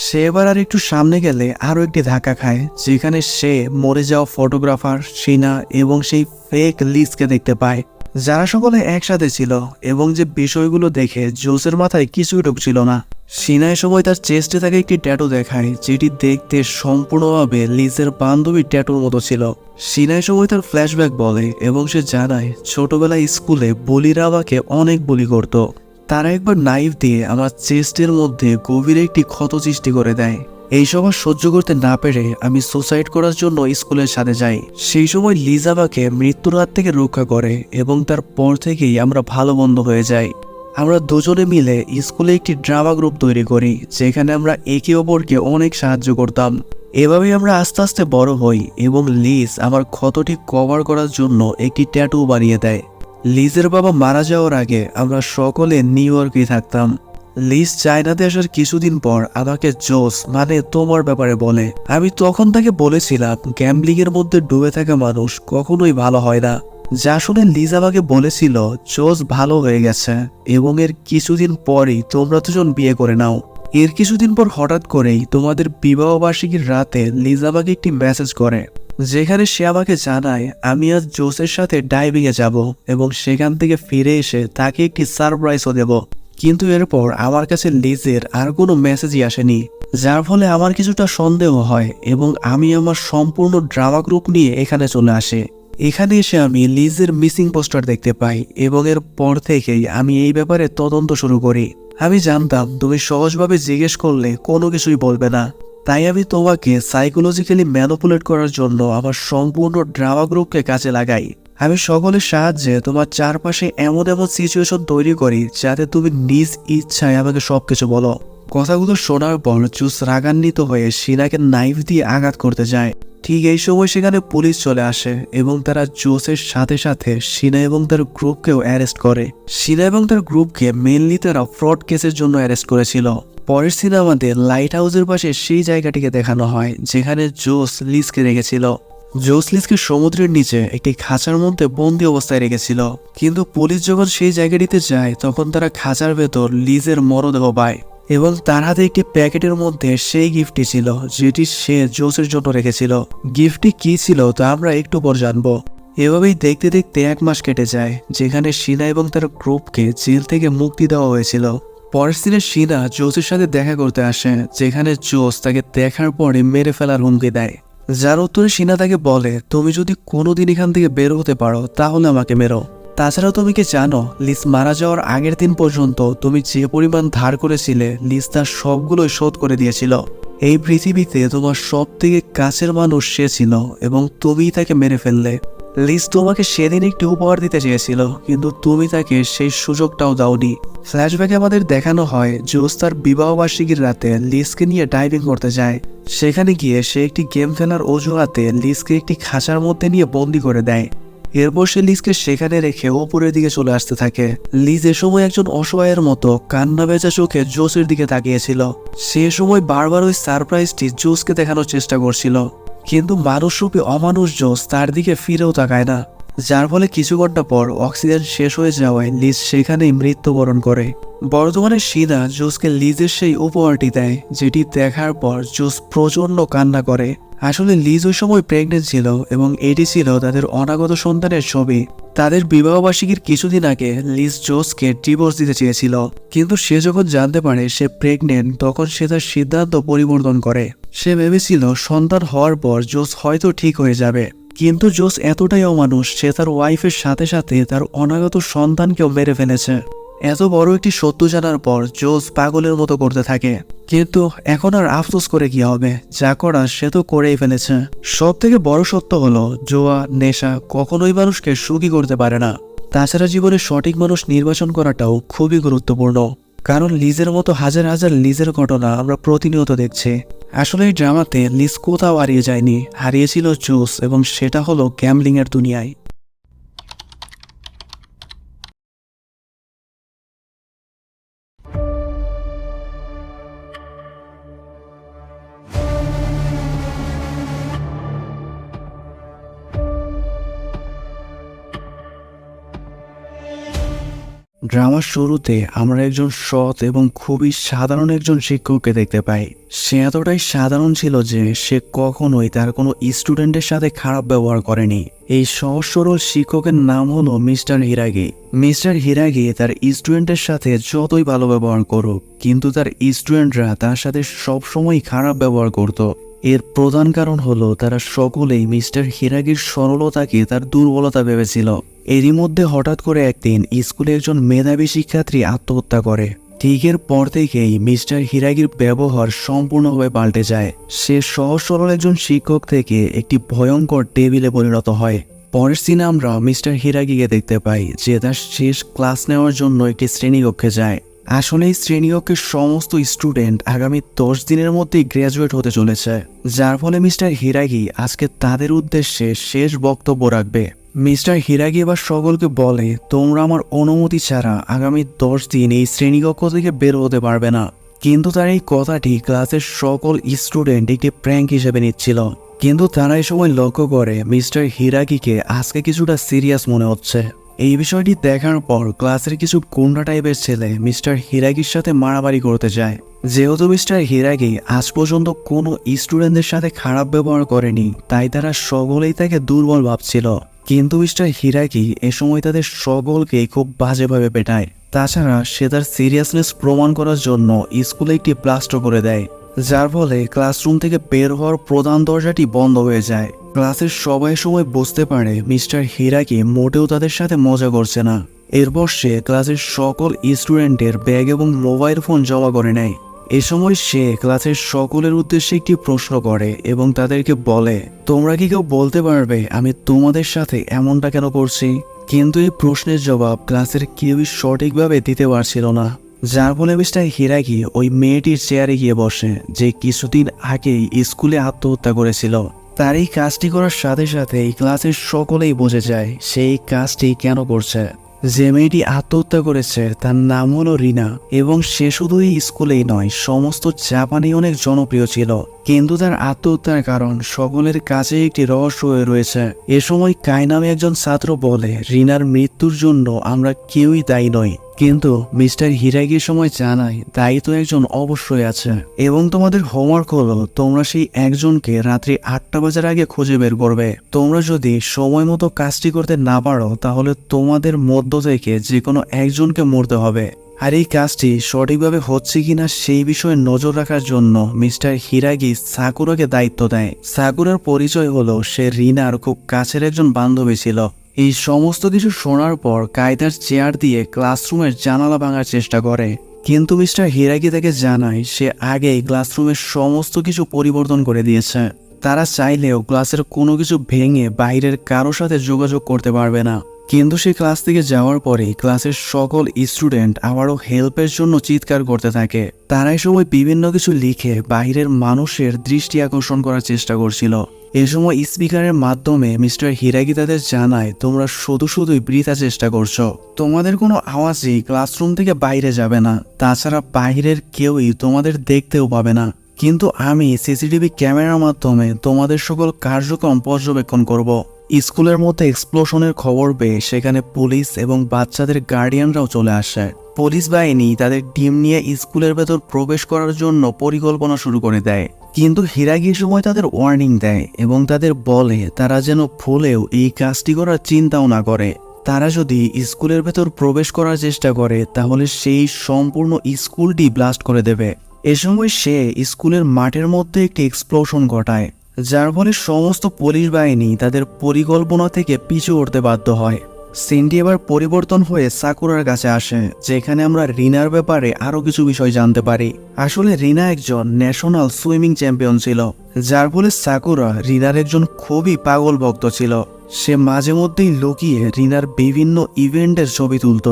সে এবার আর একটু সামনে গেলে আরও একটি ধাক্কা খায়, যেখানে সে মরে যাওয়া ফটোগ্রাফার সিনা এবং সেই ফেক লিজকে দেখতে পায়, যারা সকলে একসাথে ছিল। এবং যে বিষয়গুলো দেখে জোসের মাথায় কিছুই ঢুকছিল না। সিনা এ সময় তার চেস্টে থাকে একটি ট্যাটু দেখায়, যেটি দেখতে সম্পূর্ণভাবে লিজের বান্ধবীর ট্যাটুর মতো ছিল। সিনা এ সময় তার ফ্ল্যাশব্যাক বলে এবং সে জানায় ছোটবেলায় স্কুলে বুলিরা আমাকে অনেক বুলি করত। তারা একবার নাইফ দিয়ে আমার চেস্টের মধ্যে গভীর একটি ক্ষত সৃষ্টি করে দেয়। এইসব আর সহ্য করতে না পেরে আমি সুসাইড করার জন্য স্কুলের সাথে যাই। সেই সময় লিজ আমাকে মৃত্যুর হাত থেকে রক্ষা করে এবং তারপর থেকেই আমরা ভালো বন্ধু হয়ে যাই। আমরা দুজনে মিলে স্কুলে একটি ড্রামা গ্রুপ তৈরি করি, যেখানে আমরা একে অপরকে অনেক সাহায্য করতাম। এভাবেই আমরা আস্তে আস্তে বড় হই এবং লিজ আমার ক্ষতটি কভার করার জন্য একটি ট্যাটু বানিয়ে দেয়। লিজের বাবা মারা যাওয়ার আগে আমরা সকলে নিউ ইয়র্কেই থাকতাম। লিজ চায়নাতে আসার কিছুদিন পর আমাকে জোস মানে তোমার ব্যাপারে বলে। আমি তখন তাকে বলেছিলাম গ্যাম্বলিং এর মধ্যে ডুবে থাকা মানুষ কখনোই ভালো হয় না। যা শুনে লিজ আমাকে বলেছিল জোস ভালো হয়ে গেছে এবং এর কিছুদিন পরই তোমরা দুজন বিয়ে করে নাও। এর কিছুদিন পর হঠাৎ করেই তোমাদের বিবাহ বার্ষিকীর রাতে লিজ আমাকে একটি মেসেজ করে, যেখানে সে আমাকে জানায় আমি আজ জোসের সাথে ডাইভিংয়ে যাব এবং সেখান থেকে ফিরে এসে তাকে একটি সারপ্রাইজও দেব। কিন্তু এরপর আমার কাছে লিজের আর কোনো মেসেজই আসেনি, যার ফলে আমার কিছুটা সন্দেহ হয় এবং আমি আমার সম্পূর্ণ ড্রামা গ্রুপ নিয়ে এখানে চলে আসি। এখানে এসে আমি লিজের মিসিং পোস্টার দেখতে পাই এবং এর পর থেকেই আমি এই ব্যাপারে তদন্ত শুরু করি। আমি জানতাম তুমি সহজভাবে জিজ্ঞেস করলে কোনো কিছুই বলবে না, তাই আমি তোমাকে সাইকোলজিক্যালি ম্যানিপুলেট করার জন্য আমার সম্পূর্ণ ড্রামা গ্রুপকে কাজে লাগাই। আমি সকলের সাহায্যে তোমার চারপাশে এমন এমন সিচুয়েশন তৈরি করি যাতে তুমি নিজ ইচ্ছায় আমাকে সবকিছু বলো। কথাগুলো শোনার পর জুস রাগান্বিত হয়ে সিনাকে নাইফ দিয়ে আঘাত করতে যায়। ঠিক এই সময় সেখানে পুলিশ চলে আসে এবং তারা জোসের সাথে সাথে সিনা এবং তার গ্রুপকেও অ্যারেস্ট করে। সিনা এবং তার গ্রুপকে মেনলি তারা ফ্রড কেসের জন্য অ্যারেস্ট করেছিল। পরের সিনেমাতে লাইট হাউসের পাশে সেই জায়গাটিকে দেখানো হয় যেখানে জোস লিজকে রেখেছিল। জোস লিজকে সমুদ্রের নিচে একটি খাঁচার মধ্যে বন্দি অবস্থায় রেখেছিল, কিন্তু পুলিশ যখন সেই জায়গাটিতে যায় তখন তারা খাঁচার ভেতর লিজের মরদেহ পায় এবং তার হাতে একটি প্যাকেটের মধ্যে সেই গিফটটি ছিল যেটি সে জোসের জন্য রেখেছিল। গিফটটি কি ছিল তা আমরা একটু পর জানবো। এভাবেই দেখতে দেখতে 1 মাস কেটে যায়, যেখানে সিনা এবং তার গ্রুপকে জেল থেকে মুক্তি দেওয়া হয়েছিল। পরের দিনে সিনা জোসের সাথে দেখা করতে আসে, যেখানে জোস তাকে দেখার পরে মেরে ফেলার হুমকি দেয়, যার উত্তরে সিনা তাকে বলে তুমি যদি কোনোদিন এখান থেকে বের হতে পারো তাহলে আমাকে মেরো। তাছাড়া তুমি কি জানো লিজ মারা যাওয়ার আগের দিন পর্যন্ত তুমি যে পরিমাণ ধার করেছিলে লিজ তার সবগুলোই শোধ করে দিয়েছিল। এই পৃথিবীতে তোমার সব থেকে কাছের মানুষ সে ছিল এবং তুমিই তাকে মেরে ফেললে। লিজ তোমাকে সেদিন একটি উপহার দিতে চেয়েছিল, কিন্তু তুমি তাকে সেই সুযোগটাও দাওনি। ফ্ল্যাশব্যাকে আমাদের দেখানো হয় জোস তার বিবাহবার্ষিকীর রাতে লিজকে নিয়ে ডাইভিং করতে যায়। সেখানে গিয়ে সে একটি গেম খেলার অজুহাতে লিজকে একটি খাঁচার মধ্যে নিয়ে বন্দি করে দেয়। এরপর সে লিজকে সেখানে রেখে ওপরের দিকে চলে আসতে থাকে। লিজ এ সময় একজন অসহায়ের মতো কান্না ভেজা চোখে জোসের দিকে তাকিয়েছিল। সে সময় বারবার ওই সারপ্রাইজটি জোসকে দেখানোর চেষ্টা করছিল, কিন্তু মানুষরূপী অমানুষ জোস তার দিকে ফিরেও তাকায় না, যার ফলে কিছু ঘন্টা পর অক্সিজেন শেষ হয়ে যাওয়ায় লিজ সেখানেই মৃত্যুবরণ করে। বর্তমানে সিনা জোসকে লিজের সেই উপহারটি দেয়, যেটি দেখার পর জোস প্রচন্ড কান্না করে। আসলে লিজ ওই সময় প্রেগনেন্ট ছিল এবং এটি ছিল তাদের অনাগত সন্তানের ছবি। তাদের বিবাহবার্ষিকীর কিছুদিন আগে লিজ জোসকে ডিভোর্স দিতে চেয়েছিল, কিন্তু সে যখন জানতে পারে সে প্রেগনেন্ট তখন সে তার সিদ্ধান্ত পরিবর্তন করে। সে ভেবেছিল সন্তান হওয়ার পর জোস হয়তো ঠিক হয়ে যাবে, কিন্তু জোস এতটাই অমানুষ সে তার ওয়াইফের সাথে সাথে তার অনাগত সন্তানকেও মেরে ফেলেছে। এত বড় একটি সত্য জানার পর জোস পাগলের মতো করতে থাকে, কিন্তু এখন আর আফসোস করে কি হবে, যা করার সে তো করেই ফেলেছে। সব থেকে বড় সত্য হলো জোয়া নেশা কখনোই মানুষকে সুখী করতে পারে না। তাছাড়া জীবনে সঠিক মানুষ নির্বাচন করাটাও খুবই গুরুত্বপূর্ণ, কারণ লিজের মতো হাজার হাজার লিজের ঘটনা আমরা প্রতিনিয়ত দেখছি। আসলে এই ড্রামাতে লিজ কোথাও হারিয়ে যায়নি, হারিয়েছিল জোস, এবং সেটা হলো গ্যাম্বলিং এর দুনিয়ায়। ড্রামার শুরুতে আমরা একজন সৎ এবং খুবই সাধারণ একজন শিক্ষককে দেখতে পাই। সে এতটাই সাধারণ ছিল যে সে কখনোই তার কোনো স্টুডেন্টের সাথে খারাপ ব্যবহার করেনি। এই সহজ সরল শিক্ষকের নাম হলো মিস্টার হিরাগি। মিস্টার হিরাগি তার স্টুডেন্টের সাথে যতই ভালো ব্যবহার করুক, কিন্তু তার স্টুডেন্টরা তার সাথে সবসময় খারাপ ব্যবহার করত। এর প্রধান কারণ হলো তারা সকলেই মিস্টার হিরাগির সরলতাকে তার দুর্বলতা ভেবেছিল। এরই মধ্যে হঠাৎ করে একদিন স্কুলে একজন মেধাবী শিক্ষার্থী আত্মহত্যা করে। ঠিক এর পর থেকেই মিস্টার হিরাগির ব্যবহার সম্পূর্ণভাবে পাল্টে যায়। সে সহজ সরল একজন শিক্ষক থেকে একটি ভয়ঙ্কর টেবিলে পরিণত হয়। পরের সিনে আমরা মিস্টার হিরাগিকে দেখতে পাই যে তার শেষ ক্লাস নেওয়ার জন্য একটি শ্রেণীকক্ষে যায়। আসলে এই শ্রেণীকক্ষের সমস্ত স্টুডেন্ট আগামী 10 দিনের মধ্যেই গ্র্যাজুয়েট হতে চলেছে, যার ফলে মিস্টার হিরাগি আজকে তাদের উদ্দেশ্যে শেষ বক্তব্য রাখবে। মিস্টার হিরাগি এবার সকলকে বলে, তোমরা আমার অনুমতি ছাড়া আগামী 10 দিন এই শ্রেণীকক্ষ থেকে বের হতে পারবে না। কিন্তু তার এই কথাটি ক্লাসের সকল স্টুডেন্ট একটি প্র্যাঙ্ক হিসেবে নিচ্ছিল। কিন্তু তারা এই সময় লক্ষ্য করে মিস্টার হিরাগিকে আজকে কিছুটা সিরিয়াস মনে হচ্ছে। এই বিষয়টি দেখার পর ক্লাসের কিছু গুন্ডা টাইপের ছেলে মিস্টার হিরাগির সাথে মারামারি করতে যায়। যেহেতু মিস্টার হিরাগি আজ পর্যন্ত কোনো স্টুডেন্টদের সাথে খারাপ ব্যবহার করেনি, তাই তারা সকলেই তাকে দুর্বল ভাবছিল। কিন্তু মিস্টার হিরাগি এ সময় তাদের সকলকে খুব বাজেভাবে পেটায়। তাছাড়া সে তার সিরিয়াসনেস প্রমাণ করার জন্য স্কুলে একটি ব্লাস্ট করে দেয়, যার ফলে ক্লাসরুম থেকে বের হওয়ার প্রধান দরজাটি বন্ধ হয়ে যায়। ক্লাসের সবাই সময় বুঝতে পারে মিস্টার হিরাগি মোটেও তাদের সাথে মজা করছে না। এরপর সে ক্লাসের সকল স্টুডেন্টের ব্যাগ এবং মোবাইল ফোন জমা করে নেয়। এ সময় সে ক্লাসের সকলের উদ্দেশ্যে একটি প্রশ্ন করে এবং তাদেরকে বলে, তোমরা কি কেউ বলতে পারবে আমি তোমাদের সাথে এমনটা কেন করছি? কিন্তু এই প্রশ্নের জবাব ক্লাসের কেউই সঠিকভাবে দিতে পারছিল না, যার ফলে মিস্টার হিরাগি ওই মেয়েটির চেয়ারে গিয়ে বসে যে কিছুদিন আগেই স্কুলে আত্মহত্যা করেছিল। তার এই কাজটি করার সাথে সাথে এই ক্লাসের সকলেই বুঝে যায় সেই কাজটি কেন করছে। যে মেয়েটি আত্মহত্যা করেছে তার নাম হলো রিনা, এবং সে শুধু এই স্কুলেই নয়, সমস্ত জাপানে অনেক জনপ্রিয় ছিল। কিন্তু তার আত্মহত্যার কারণ সকলের কাছে একটি রহস্য হয়ে রয়েছে। এ সময় কাই নামে একজন ছাত্র বলে, রিনার মৃত্যুর জন্য আমরা কেউই দায়ী নই। কিন্তু মিস্টার হিরাগির সময় জানায় দায়ী তো একজন অবশ্যই আছে, এবং তোমাদের হোমওয়ার্ক হলো তোমরা সেই একজনকে রাত্রি 8টা বাজার আগে খুঁজে বের করবে। তোমরা যদি সময় মতো কাজটি করতে না পারো তাহলে তোমাদের মধ্য থেকে যে কোনো একজনকে মরতে হবে। আর এই কাজটি সঠিকভাবে হচ্ছে কিনা সেই বিষয়ে নজর রাখার জন্য মিস্টার হিরাগি সাকুরাকে দায়িত্ব দেয়। সাকুরার পরিচয় হলো সে রিনার খুব কাছের একজন বান্ধবী ছিল। এই সমস্ত কিছু শোনার পর কায়দার চেয়ার দিয়ে ক্লাসরুমের জানালা ভাঙার চেষ্টা করে, কিন্তু মিস্টার হিরাগি তাকে জানায় সে আগেই ক্লাসরুমের সমস্ত কিছু পরিবর্তন করে দিয়েছে। তারা চাইলেও ক্লাসের কোনো কিছু ভেঙে বাইরের কারোর সাথে যোগাযোগ করতে পারবে না। কিন্তু সে ক্লাস থেকে যাওয়ার পরে ক্লাসের সকল স্টুডেন্ট আবারও হেল্পের জন্য চিৎকার করতে থাকে। তারাই সবাই বিভিন্ন কিছু লিখে বাইরের মানুষের দৃষ্টি আকর্ষণ করার চেষ্টা করছিল। এ সময় স্পিকারের মাধ্যমে মিস্টার হিরাগি তাদের জানায়, তোমরা শুধুই বৃথা চেষ্টা করছো। তোমাদের কোনো আওয়াজই ক্লাসরুম থেকে বাইরে যাবে না, তাছাড়া বাইরের কেউই তোমাদের দেখতেও পাবে না। কিন্তু আমি সিসিটিভি ক্যামেরার মাধ্যমে তোমাদের সকল কার্যক্রম পর্যবেক্ষণ করব। স্কুলের মধ্যে এক্সপ্লোশনের খবর পেয়ে সেখানে পুলিশ এবং বাচ্চাদের গার্ডিয়ানরাও চলে আসে। পুলিশ বাহিনী তাদের টিম নিয়ে স্কুলের ভেতর প্রবেশ করার জন্য পরিকল্পনা শুরু করে দেয়। কিন্তু হিরাগির সময় তাদের ওয়ার্নিং দেয় এবং তাদের বলে তারা যেন ভুলেও এই কাজটি করার চিন্তাও না করে। তারা যদি স্কুলের ভেতর প্রবেশ করার চেষ্টা করে তাহলে সেই সম্পূর্ণ স্কুলটি ব্লাস্ট করে দেবে। এ সময় সে স্কুলের মাঠের মধ্যে একটি এক্সপ্লোশন ঘটায়, যার ফলে সমস্ত পুলিশ বাহিনী তাদের পরিকল্পনা থেকে পিছু উঠতে বাধ্য হয়। সিনটি এবার পরিবর্তন হয়ে সাকুরার কাছে আসে, যেখানে আমরা রিনার ব্যাপারে আরো কিছু বিষয় জানতে পারি। আসলে রিনা একজন ন্যাশনাল সুইমিং চ্যাম্পিয়ন ছিল, যার ফলে সাকুরা রিনার একজন খুবই পাগল ভক্ত ছিল। সে মাঝে মধ্যেই লুকিয়ে রিনার বিভিন্ন ইভেন্টের ছবি তুলত।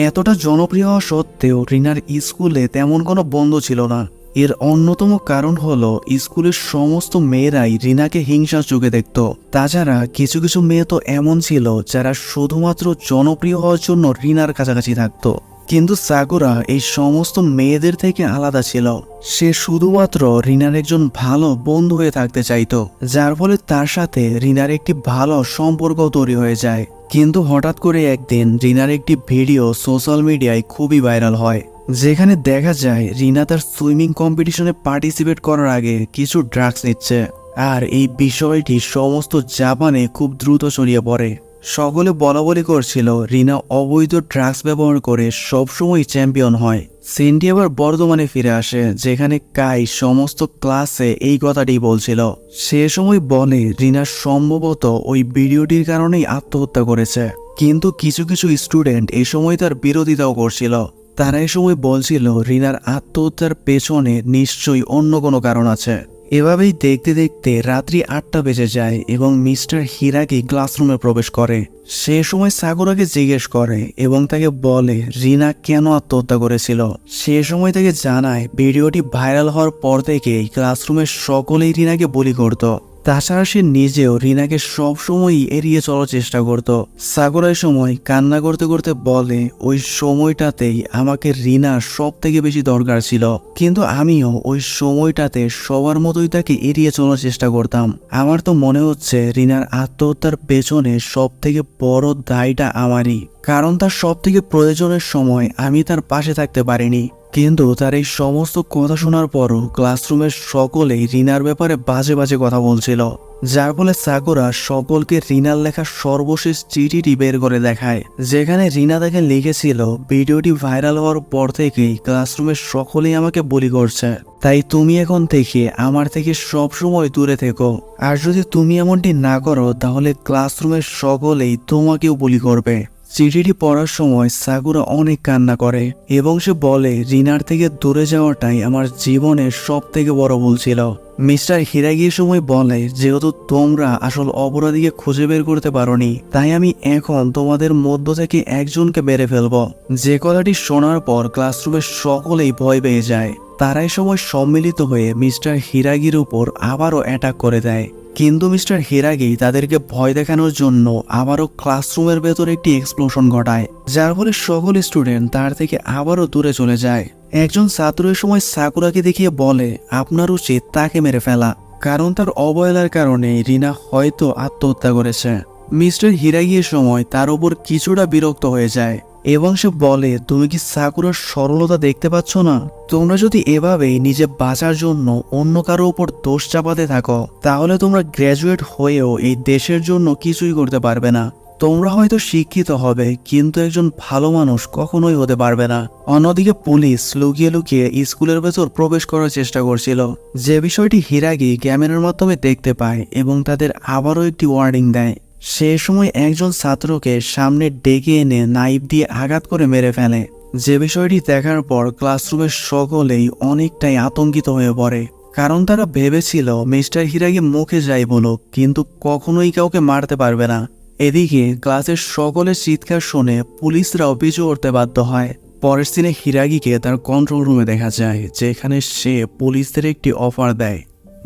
এতটা জনপ্রিয় হওয়া সত্ত্বেও রিনার স্কুলে তেমন কোনো বন্ধু ছিল না। এর অন্যতম কারণ হলো স্কুলের সমস্ত মেয়েরাই রিনাকে হিংসার চোখে দেখত। তাছাড়া কিছু কিছু মেয়ে তো এমন ছিল যারা শুধুমাত্র জনপ্রিয় হওয়ার জন্য রিনার কাছাকাছি থাকত। কিন্তু সাকুরা এই সমস্ত মেয়েদের থেকে আলাদা ছিল। সে শুধুমাত্র রিনার একজন ভালো বন্ধু হয়ে থাকতে চাইতো, যার ফলে তার সাথে রিনার একটি ভালো সম্পর্ক তৈরি হয়ে যায়। কিন্তু হঠাৎ করে একদিন রিনার একটি ভিডিও সোশ্যাল মিডিয়ায় খুবই ভাইরাল হয়, যেখানে দেখা যায় রিনা তার সুইমিং কম্পিটিশনে পার্টিসিপেট করার আগে কিছু ড্রাগস নিচ্ছে। আর এই বিষয়টি সমস্ত জাপানে খুব দ্রুত ছড়িয়ে পড়ে। সকলে বলাবলি করছিল রিনা অবৈধ ড্রাগস ব্যবহার করে সবসময় চ্যাম্পিয়ন হয়। সিনটি আবার বর্ধমানে ফিরে আসে, যেখানে কাই সমস্ত ক্লাসে এই কথাটি বলছিল। সে সময় বলে রিনা সম্ভবত ওই ভিডিওটির কারণেই আত্মহত্যা করেছে, কিন্তু কিছু কিছু স্টুডেন্ট এই সময় তার বিরোধিতাও করছিল। তারা এই সময় বলছিল রিনার আত্মহত্যার পেছনে নিশ্চয়ই অন্য কোনো কারণ আছে। এভাবেই দেখতে দেখতে রাত্রি 8টা বেজে যায় এবং মিস্টার হিরাকি ক্লাসরুমে প্রবেশ করে। সে সময় সাকুরাকে জিজ্ঞেস করে এবং তাকে বলে রিনা কেন আত্মহত্যা করেছিল। সে সময় তাকে জানায় ভিডিওটি ভাইরাল হওয়ার পর থেকেই ক্লাসরুমের সকলেই রিনাকে বলি করত। তাছাড়া সে নিজেও রিনাকে সবসময়ই এড়িয়ে চলার চেষ্টা করত। সাকুরা সময় কান্না করতে করতে বলে ওই সময়টাতেই আমাকে রিনা সব থেকে বেশি দরকার ছিল, কিন্তু আমিও ওই সময়টাতে সবার মতোই তাকে এড়িয়ে চলার চেষ্টা করতাম। আমার তো মনে হচ্ছে রিনার আত্মহত্যার পেছনে সব থেকে বড় দায়টা আমারই, কারণ তার সব থেকে প্রয়োজনের সময় আমি তার পাশে থাকতে পারিনি। কিন্তু তার এই সমস্ত কথা শোনার পরও ক্লাসরুমের সকলেই রিনার ব্যাপারে বাজে বাজে কথা বলছিল, যার ফলে সাকুরা সকলকে রিনার লেখা সর্বশেষ চিঠিটি বের করে দেখায়, যেখানে রিনা তাকে লিখেছিল ভিডিওটি ভাইরাল হওয়ার পর থেকেই ক্লাসরুমের সকলেই আমাকে বলি করছে, তাই তুমি এখন থেকে আমার থেকে সবসময় দূরে থেকো। আর যদি তুমি এমনটি না করো তাহলে ক্লাসরুমের সকলেই তোমাকেও বলি করবে। চিঠিটি পড়ার সময় সাকুরা অনেক কান্না করে এবং সে বলে রিনার থেকে দূরে যাওয়াটাই আমার জীবনের সব থেকে বড় ভুল ছিল। মিস্টার হিরাগির সময় বলে যেহেতু তোমরা আসল অপরাধীকে খুঁজে বের করতে পারোনি, তাই আমি এখন তোমাদের মধ্য থেকে একজনকে মেরে ফেলবো। যে কথাটি শোনার পর ক্লাসরুমের সকলেই ভয় পেয়ে যায়। তারাই সময় সম্মিলিত হয়ে মিস্টার হিরাগির উপর আবারও অ্যাটাক করে দেয়, কিন্তু মিস্টার হিরাগি তাদেরকে ভয় দেখানোর জন্য আবারও ক্লাসরুমের ভেতর একটি এক্সপ্লোশন ঘটায়, যার ফলে সকল স্টুডেন্ট তার থেকে আবারও দূরে চলে যায়। একজন ছাত্রের সময় সাকুরাকে দেখিয়ে বলে আপনার উচিত তাকে মেরে ফেলা, কারণ তার অবহেলার কারণে রিনা হয়তো আত্মহত্যা করেছে। মিস্টার হিরাগির সময় তার উপর কিছুটা বিরক্ত হয়ে যায় এবং সে বলে তুমি কি সাকুরার সরলতা দেখতে পাচ্ছ না? তোমরা যদি এভাবেই নিজে বাঁচার জন্য অন্য কারো উপর দোষ চাপাতে থাকো তাহলে তোমরা গ্র্যাজুয়েট হয়েও এই দেশের জন্য কিছুই করতে পারবে না। তোমরা হয়তো শিক্ষিত হবে কিন্তু একজন ভালো মানুষ কখনোই হতে পারবে না। অন্যদিকে পুলিশ লুকিয়ে লুকিয়ে স্কুলের ভেতর প্রবেশ করার চেষ্টা করছিল, যে বিষয়টি হিরাগি ক্যামেরার মাধ্যমে দেখতে পায় এবং তাদের আবারও একটি ওয়ার্নিং দেয়। সে সময় একজন ছাত্রকে সামনে ডেকে এনে নাইফ দিয়ে আঘাত করে মেরে ফেলে, যে বিষয়টি দেখার পর ক্লাসরুমের সকলেই অনেকটাই আতঙ্কিত হয়ে পড়ে, কারণ তারা ভেবেছিল মিস্টার হিরাগি মুখে যাই বলুক কিন্তু কখনোই কাউকে মারতে পারবে না। এদিকে ক্লাসের সকলের চিৎকার শুনে পুলিশরাও পিছু উঠতে বাধ্য হয়। পরের দিনে হিরাগিকে তার কন্ট্রোল রুমে দেখা যায়, যেখানে সে পুলিশদের একটি অফার দেয়,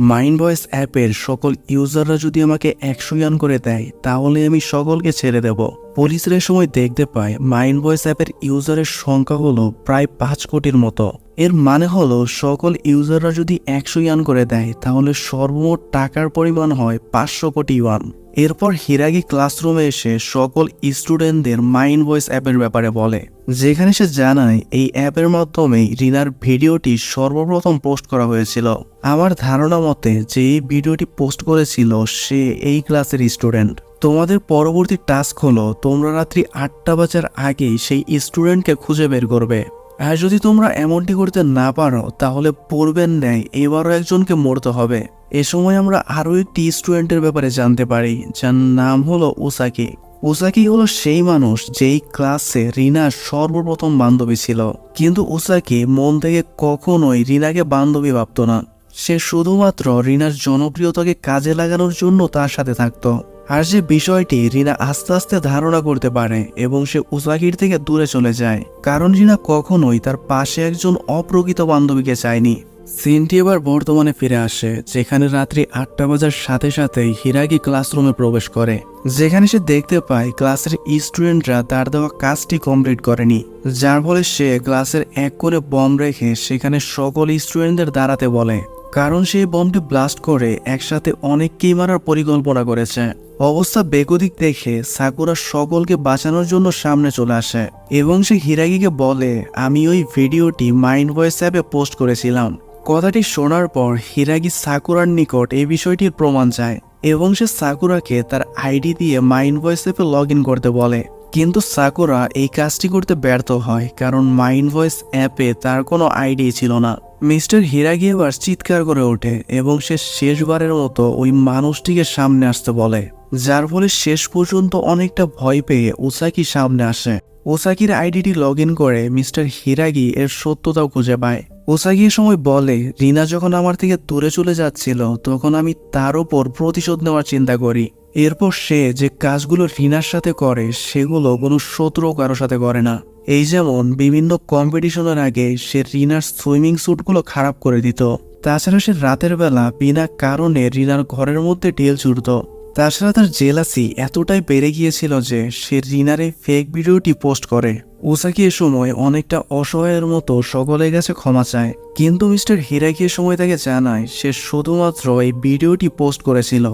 মাইন্ড ভয়েস অ্যাপের সকল ইউজাররা যদি আমাকে 100 ইয়ান করে দেয় তাহলে আমি সকলকে ছেড়ে দেব। পুলিশের সময় দেখতে পায় মাইন্ড ভয়েস অ্যাপের ইউজারের সংখ্যা হলো প্রায় 5 কোটির মতো। এর মানে হলো সকল ইউজাররা যদি 100 ইয়ান করে দেয় তাহলে সর্বমোট টাকার পরিমাণ হয় 500 কোটি ইয়ান। এরপর হিরাগি ক্লাসরুমে এসে সকল স্টুডেন্টদের মাইন্ড ভয়েস অ্যাপের ব্যাপারে বলে, যেখানে সে জানায় এই অ্যাপের মাধ্যমেই রিনার ভিডিওটি সর্বপ্রথম পোস্ট করা হয়েছিল। আমার ধারণা মতে যে এই ভিডিওটি পোস্ট করেছিল সে এই ক্লাসের স্টুডেন্ট। তোমাদের পরবর্তী টাস্ক হলো তোমরা রাত্রি 8টা বাজার আগেই সেই স্টুডেন্টকে খুঁজে বের করবে। আর যদি তোমরা এমনটি করতে না পারো তাহলে পূর্বের ন্যায় এবারও একজনকে মরতে হবে। এ সময় আমরা আরও একটি স্টুডেন্টের ব্যাপারে জানতে পারি, যার নাম হলো ওসাকি। ওসাকি হলো সেই মানুষ যেই ক্লাসে রিনার সর্বপ্রথম বান্ধবী ছিল, কিন্তু ওসাকি মন থেকে কখনোই রিনাকে বান্ধবী ভাবত না। সে শুধুমাত্র রিনার জনপ্রিয়তাকে কাজে লাগানোর জন্য তার সাথে থাকতো। আর যে বিষয়টি রিনা আস্তে আস্তে ধারণা করতে পারে এবং সে ওসাকির থেকে দূরে চলে যায়, কারণ রিনা কখনোই তার পাশে একজন অপ্রকৃত বান্ধবীকে চায়নি। সিনটি এবার বর্তমানে ফিরে আসে, যেখানে রাত্রি 8টা বাজার সাথে সাথেই হিরাগি ক্লাসরুমে প্রবেশ করে, যেখানে সে দেখতে পায় ক্লাসের স্টুডেন্টরা তার দেওয়া কাজটি কমপ্লিট করেনি, যার ফলে সে ক্লাসের এক কোণে বম রেখে সেখানে সকল স্টুডেন্টদের দাঁড়াতে বলে। কারণ সেই বমটি ব্লাস্ট করে একসাথে অনেককেই মারার পরিকল্পনা করেছে। অবস্থা বেগতিক দেখে সাকুরা সকলকে বাঁচানোর জন্য সামনে চলে আসে এবং সে হিরাগিকে বলে, আমি ওই ভিডিওটি মাইন্ড ভয়েস অ্যাপে পোস্ট করেছিলাম। কথাটি শোনার পর হিরাগি সাকুরার নিকট এই বিষয়টির প্রমাণ চায় এবং সে সাকুরাকে তার আইডি দিয়ে মাইন্ড ভয়েস অ্যাপে লগ ইন করতে বলে। কিন্তু সাকুরা এই কাজটি করতে ব্যর্থ হয়, কারণ মাইন্ড ভয়েস অ্যাপে তার কোনো আইডি ছিল না। মিস্টার হিরাগি এবার চিৎকার করে ওঠে এবং সে শেষবারের মতো ওই মানুষটিকে সামনে আসতে বলে, যার ফলে শেষ পর্যন্ত অনেকটা ভয় পেয়ে ওসাকি সামনে আসে। ওসাকির আইডিটি লগ ইন করে মিস্টার হিরাগি এর সত্যতাও খুঁজে পায়। ওসাকি সময় বলে, রিনা যখন আমার থেকে দূরে চলে যাচ্ছিল তখন আমি তার ওপর প্রতিশোধ নেওয়ার চিন্তা করি। এরপর সে যে কাজগুলো রিনার সাথে করে সেগুলো কোনো শত্রু কারোর সাথে করে না। এই যেমন বিভিন্ন কম্পিটিশনের আগে সে রিনার সুইমিং স্যুটগুলো খারাপ করে দিত। তাছাড়া সে রাতের বেলা বিনা কারণে রিনার ঘরের মধ্যে ঢিল ছুড়ত। তাছাড়া তার জেলাসি এতটাই বেড়ে গিয়েছিল যে সে রিনার এই ফেক ভিডিওটি পোস্ট করে। ওসাকি এ সময় অনেকটা অসহায়ের মতো সকলের কাছে ক্ষমা চায়, কিন্তু মিস্টার হিরাকি এ সময় তাকে জানায় সে শুধুমাত্র এই ভিডিওটি পোস্ট করেছিল।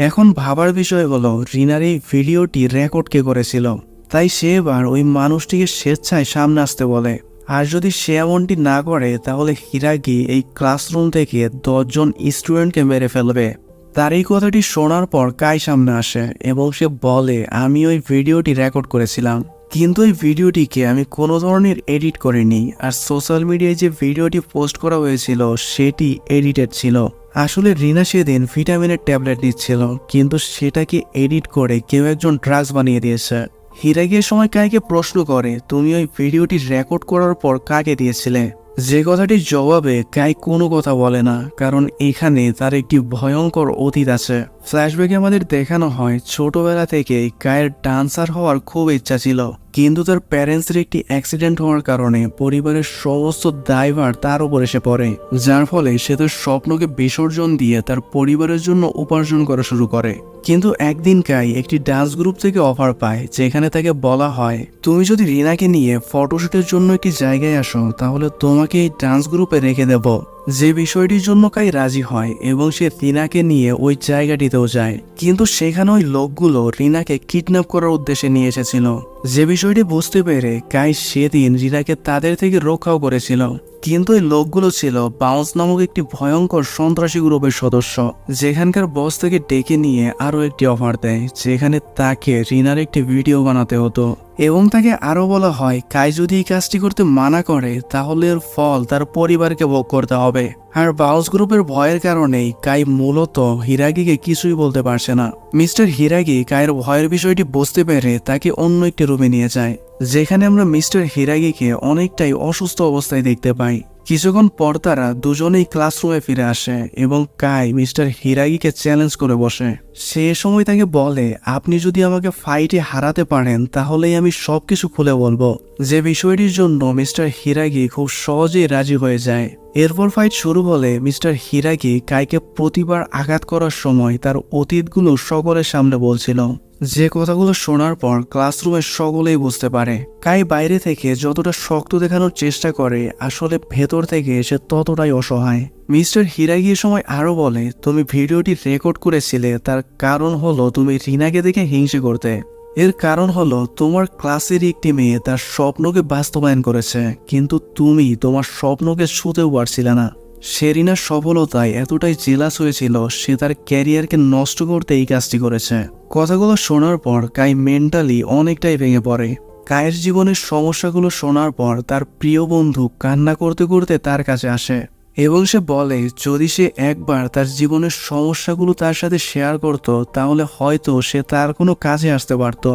এখন ভাবার বিষয় হলো রিনার এই ভিডিওটি রেকর্ড কে করেছিল। তাই সে এবার ওই মানুষটিকে স্বেচ্ছায় সামনে আসতে বলে। আর যদি সে এমনটি না করে তাহলে হিরাকি এই ক্লাসরুম থেকে 10 জন স্টুডেন্টকে মেরে ফেলবে। তার এই কথাটি শোনার পর কাই সামনে আসে এবং সে বলে, আমি ওই ভিডিওটি রেকর্ড করেছিলাম, কিন্তু এই ভিডিওটিকে আমি কোনো ধরনের এডিট করিনি। আর সোশ্যাল মিডিয়ায় যে ভিডিওটি পোস্ট করা হয়েছিল সেটি এডিটেড ছিল। আসলে রিনা সেদিন ভিটামিনের ট্যাবলেট নিচ্ছিল, কিন্তু সেটাকে এডিট করে কেউ একজন ড্রাগস বানিয়ে দিয়েছে। হিরাকি এর সময় কাইকে প্রশ্ন করে, তুমি ওই ভিডিওটি রেকর্ড করার পর কাকে দিয়েছিলে? যে কথাটির জবাবে কাই কোনো কথা বলে না, কারণ এখানে তার একটি ভয়ঙ্কর অতীত আছে। ফ্ল্যাশব্যাকে আমাদের দেখানো হয় ছোটবেলা থেকে কায়ের ডান্সার হওয়ার খুব ইচ্ছা ছিল, কিন্তু তার প্যারেন্টসের একটি অ্যাক্সিডেন্ট হওয়ার কারণে পরিবারের সমস্ত দায়ভার তার উপর এসে পড়ে, যার ফলে সে তার স্বপ্নকে বিসর্জন দিয়ে তার পরিবারের জন্য উপার্জন করা শুরু করে। কিন্তু একদিন কাই একটি ডান্স গ্রুপ থেকে অফার পায়, যেখানে তাকে বলা হয়, তুমি যদি রিনাকে নিয়ে ফটোশুটের জন্য একটি জায়গায় আসো তাহলে তোমাকে এই ডান্স গ্রুপে রেখে দেব। যে বিষয়টির জন্য কাই রাজি হয় এবং সে রিনাকে নিয়ে ওই জায়গাটিতেও যায়, কিন্তু সেখানে ওই লোকগুলো রিনাকে কিডন্যাপ করার উদ্দেশ্যে নিয়ে এসেছিল। যে বিষয়টি বুঝতে পেরে কাই সেদিন রিনাকে তাদের থেকে রক্ষাও করেছিল। কিন্তু এই লোকগুলো ছিল বাউন্স নামক একটি ভয়ঙ্কর সন্ত্রাসী গ্রুপের সদস্য, যেখানকার বস থেকে ডেকে নিয়ে আরো একটি অফার দেয়, যেখানে তাকে রিনার একটি ভিডিও বানাতে হতো এবং তাকে আরো বলা হয় কাই যদি এই কাজটি করতে মানা করে তাহলে এর ফল তার পরিবারকে ভোগ করতে হবে। আর বাউন্স গ্রুপের ভয়ের কারণেই কাই মূলত হিরাগিকে কিছুই বলতে পারছে না। মিস্টার হিরাগি কাইয়ের ভয়ের বিষয়টি বুঝতে পেরে তাকে অন্য একটি রুমে নিয়ে যায়, যেখানে আমরা মিস্টার হিরাগিকে অনেকটাই অসুস্থ অবস্থায় দেখতে পাই। কিছুক্ষণ পর তারা দুজনেই ক্লাসরুমে ফিরে আসে এবং কাই মিস্টার হিরাগিকে চ্যালেঞ্জ করে বসে। সে সময় তাকে বলে, আপনি যদি আমাকে ফাইটে হারাতে পারেন তাহলেই আমি সবকিছু খুলে বলবো। যে বিষয়টির জন্য মিস্টার হিরাগি খুব সহজেই রাজি হয়ে যায়। এরপর ফাইট শুরু হলে মিস্টার হিরাগি কাইকে প্রতিবার আঘাত করার সময় তার অতীতগুলো সকলের সামনে বলছিল, যে কথাগুলো শোনার পর ক্লাসরুমের সকলেই বুঝতে পারে কাই বাইরে থেকে যতটা শক্ত দেখানোর চেষ্টা করে আসলে ভেতর থেকে সে ততটাই অসহায়। মিস্টার হিরাগি এ সময় আরো বলে, তুমি ভিডিওটি রেকর্ড করেছিলে তার কারণ হলো তুমি রিনাকে দেখে হিংসে করতে। এর কারণ হলো তোমার ক্লাসের একটি মেয়ে তার স্বপ্নকে বাস্তবায়ন করেছে, কিন্তু তুমি তোমার স্বপ্নকে ছুঁতেও পারছিলে না। সে রিনার সফলতায় এতটাই জেলাস হয়েছিল সে তার ক্যারিয়ারকে নষ্ট করতে এই কাজটি করেছে। কথাগুলো শোনার পর কাই মেন্টালি অনেকটাই ভেঙে পড়ে। কায়ের জীবনের সমস্যাগুলো শোনার পর তার প্রিয় বন্ধু কান্না করতে করতে তার কাছে আসে এবং সে বলে যদি সে একবার তার জীবনের সমস্যাগুলো তার সাথে শেয়ার করত তাহলে হয়তো সে তার কোনো কাজে আসতে পারত।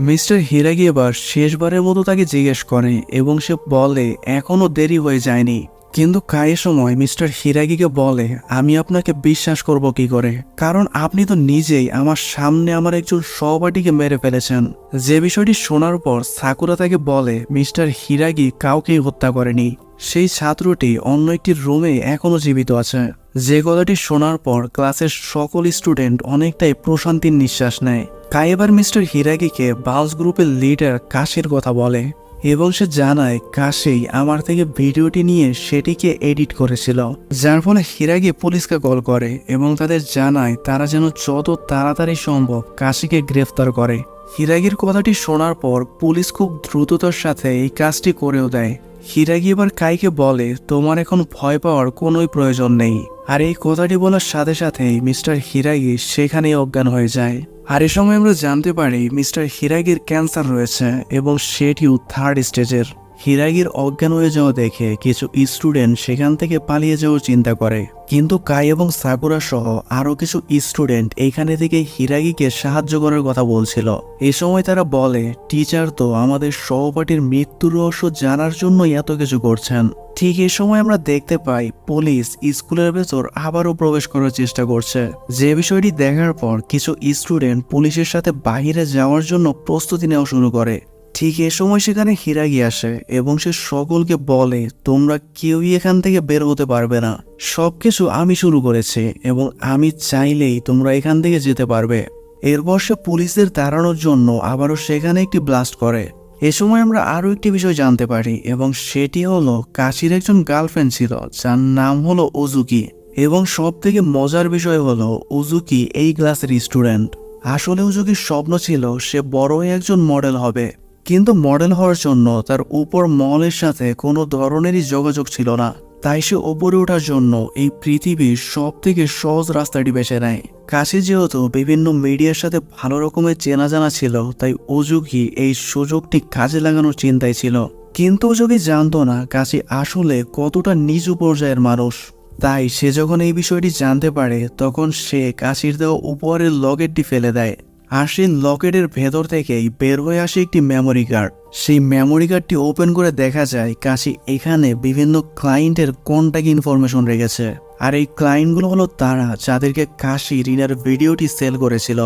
মিস্টার হিরাগি এবার শেষবারের মতো তাকে জিজ্ঞেস করে এবং সে বলে এখনো দেরি হয়ে যায়নি। কিন্তু কায়ের সময় মিস্টার হিরাগিকে বলে, আমি আপনাকে বিশ্বাস করব কি করে, কারণ আপনি তো নিজেই আমার সামনে আমার একজন সহপাঠীকে মেরে ফেলেছেন। যে বিষয়টি শোনার পর সাকুরা তাকে বলে মিস্টার হিরাগি কাউকেই হত্যা করেনি, সেই ছাত্রটি অন্য একটি রুমে এখনো জীবিত আছে। যে কথাটি শোনার পর ক্লাসের সকল স্টুডেন্ট অনেকটাই প্রশান্তির নিঃশ্বাস নেয়। কাই এবার মিস্টার হিরাগিকে বাউন্স গ্রুপের লিডার কাশের কথা বলে। এবং সে জানায় কাশি আমার থেকে ভিডিওটি নিয়ে সেটিকে এডিট করেছিল, যার ফলে হিরাগি পুলিশকে কল করে এবং তাদের জানায় তারা যেন যত তাড়াতাড়ি সম্ভব কাশিকে গ্রেফতার করে। হিরাগির কথাটি শোনার পর পুলিশ খুব দ্রুততার সাথে এই কাজটি করেও দেয়। হিরাগি এবার কাইকে বলে তোমার এখন ভয় পাওয়ার কোনোই প্রয়োজন নেই। আর এই কথাটি বলার সাথে সাথেই মিস্টার হিরাগি সেখানেই অজ্ঞান হয়ে যায়। আর এ সময় আমরা জানতে পারি মিস্টার হিরাগির ক্যান্সার রয়েছে এবং সেটিও 3rd স্টেজের। হিরাগির অজ্ঞান হয়ে যাওয়া দেখে কিছু স্টুডেন্ট সেখান থেকে পালিয়ে যাওয়ার চিন্তা করে, কিন্তু কাই এবং সাকুরা সহ আরো কিছু স্টুডেন্ট এইখানে থেকে হিরাগিকে সাহায্য করার কথা বলছিল। এ সময় তারা বলে টিচার তো আমাদের সহপাঠীর মৃত্যুর রহস্য জানার জন্যই এত কিছু করছেন। ঠিক এই সময় আমরা দেখতে পাই পুলিশ স্কুলের ভেতর আবারও প্রবেশ করার চেষ্টা করছে। যে বিষয়টি দেখার পর কিছু স্টুডেন্ট পুলিশের সাথে বাইরে যাওয়ার জন্য প্রস্তুতি নেওয়া শুরু করে। ঠিক এ সময় সেখানে হিরাগি আসে এবং সে সকলকে বলে তোমরা কেউই এখান থেকে বের হতে পারবে না, সবকিছু আমি শুরু করেছি এবং আমি চাইলেই তোমরা এখান থেকে যেতে পারবে। এরপর সে পুলিশদের তাড়ানোর জন্য আবারও সেখানে একটি ব্লাস্ট করে। এ সময় আমরা আরো একটি বিষয় জানতে পারি এবং সেটি হলো কাশির একজন গার্লফ্রেন্ড ছিল যার নাম হলো ওজুকি। এবং সব থেকে মজার বিষয় হলো ওজুকি এই ক্লাসের স্টুডেন্ট। আসলে ওজুকির স্বপ্ন ছিল সে বড় হয়ে একজন মডেল হবে, কিন্তু মডেল হওয়ার জন্য তার উপর মলের সাথে কোনো ধরনেরই যোগাযোগ ছিল না। তাই সে ওপরে ওঠার জন্য এই পৃথিবীর সব থেকে সহজ রাস্তাটি বেছে নেয়। কাশি যেহেতু বিভিন্ন মিডিয়ার সাথে ভালো রকমের চেনা জানা ছিল, তাই ওজুকি এই সুযোগটি কাজে লাগানোর চিন্তায় ছিল। কিন্তু ওজুকি জানতো না কাশি আসলে কতটা নিচু পর্যায়ের মানুষ। তাই সে যখন এই বিষয়টি জানতে পারে তখন সে কাশির দেওয়া উপহারের লকেটটি ফেলে দেয়। আর সেই লকেটের ভেতর থেকেই বের হয়ে আসে একটি মেমোরি কার্ড। সেই মেমোরি কার্ডটি ওপেন করে দেখা যায় কাশি এখানে বিভিন্ন ক্লায়েন্টের কন্ট্যাক্ট ইনফরমেশন রেখেছে। আর এই ক্লায়েন্টগুলো হলো তারা যাদেরকে কাশি রিনার ভিডিওটি সেল করেছিল।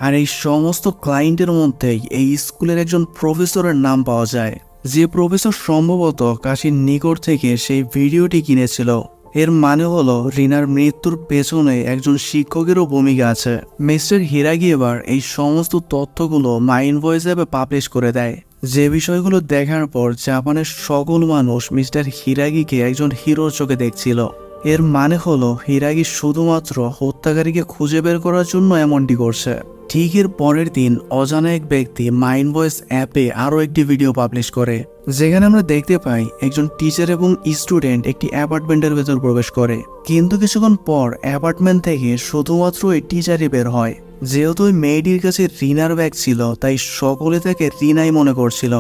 আর এই সমস্ত ক্লায়েন্টের মধ্যেই এই স্কুলের একজন প্রফেসরের নাম পাওয়া যায়, যে প্রফেসর সম্ভবত কাশির নিকট থেকে সেই ভিডিওটি কিনেছিল। এর মানে হলো রিনার মৃত্যুর পেছনে একজন শিক্ষকেরও ভূমিকা আছে। মিস্টার হিরাগি এবার এই সমস্ত তথ্যগুলো মাইন্ড ভয়েস অ্যাপে পাবলিশ করে দেয়। যে বিষয়গুলো দেখার পর জাপানের সকল মানুষ মিস্টার হিরাগিকে একজন হিরোর চোখে দেখছিল। এর মানে হলো হিরাগি শুধুমাত্র হত্যাকারীকে খুঁজে বের করার জন্য এমনটি করছে। ঠিক এর পরের দিন অজানা এক ব্যক্তি মাইন্ড ভয়েস অ্যাপে আরও একটি ভিডিও পাবলিশ করে, যেখানে আমরা দেখতে পাই একজন টিচার এবং স্টুডেন্ট একটি অ্যাপার্টমেন্টের ভেতর প্রবেশ করে। কিন্তু কিছুক্ষণ পর অ্যাপার্টমেন্ট থেকে শুধুমাত্র এই টিচারই বের হয়। যেহেতু ওই মেয়েটির কাছে রিনার ব্যাগ ছিল, তাই সকলে তাকে রিনাই মনে করছিল।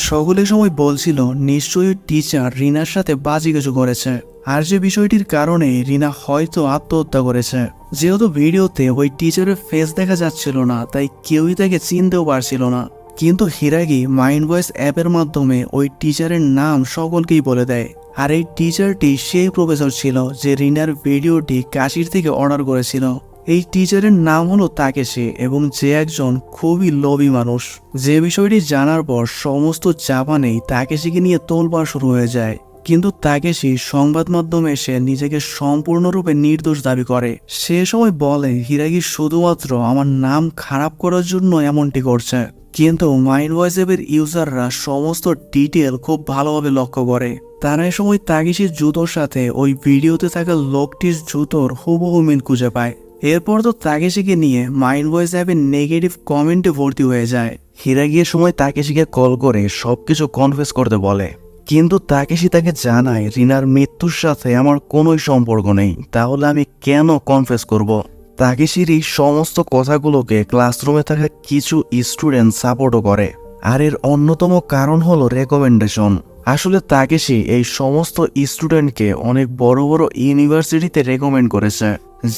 সকলে সময় বলছিল নিশ্চয়ই টিচার রিনার সাথে বাজে কিছু করেছে, আর যে বিষয়টির কারণে রিনা হয়তো আত্মহত্যা করেছে। যেহেতু ভিডিওতে ওই টিচারের ফেস দেখা যাচ্ছিল না, তাই কেউই তাকে চিনতেও পারছিল না। কিন্তু হিরাগি মাইন্ড ভয়েস অ্যাপের মাধ্যমে ওই টিচারের নাম সকলকেই বলে দেয়। আর এই টিচারটি সেই প্রফেসর ছিল যে রিনার ভিডিওটি কাশির থেকে অর্ডার করেছিল। এই টিচারের নাম হলো তাকেশি এবং যে একজন খুবই লোভী মানুষ। যে বিষয়টি জানার পর সমস্ত জাপানেই তাকেশিকে নিয়ে তোলপাড় শুরু হয়ে যায়। কিন্তু তাকেশি সংবাদ মাধ্যমে এসে নিজেকে সম্পূর্ণরূপে নির্দোষ দাবি করে। সে সময় বলে হিরাগি শুধুমাত্র আমার নাম খারাপ করার জন্য এমনটি করছে। কিন্তু মাইন্ড ভয়েস অ্যাপের ইউজাররা সমস্ত ডিটেল খুব ভালোভাবে লক্ষ্য করে। তারা এ সময় তাকেশির জুতোর সাথে ওই ভিডিওতে থাকা লোকটির জুতোর হুবহু মিল খুঁজে পায়। এরপর তো তাকেশিকে নিয়ে মাইন্ড ভয়েস অ্যাপের নেগেটিভ কমেন্টে ভর্তি হয়ে যায়। হিরাগির সময় তাকেশিকে কল করে সবকিছু কনফেস করতে বলে, কিন্তু তাকেশি তাকে জানায় রিনার মৃত্যুর সাথে আমার কোনোই সম্পর্ক নেই, তাহলে আমি কেন কনফেস করব। তাকেশির এই সমস্ত কথাগুলোকে ক্লাসরুমে থাকা কিছু স্টুডেন্ট সাপোর্টও করে। আর এর অন্যতম কারণ হলো রেকমেন্ডেশন। আসলে তাকেশি এই সমস্ত স্টুডেন্টকে অনেক বড় বড় ইউনিভার্সিটিতে রেকমেন্ড করেছে,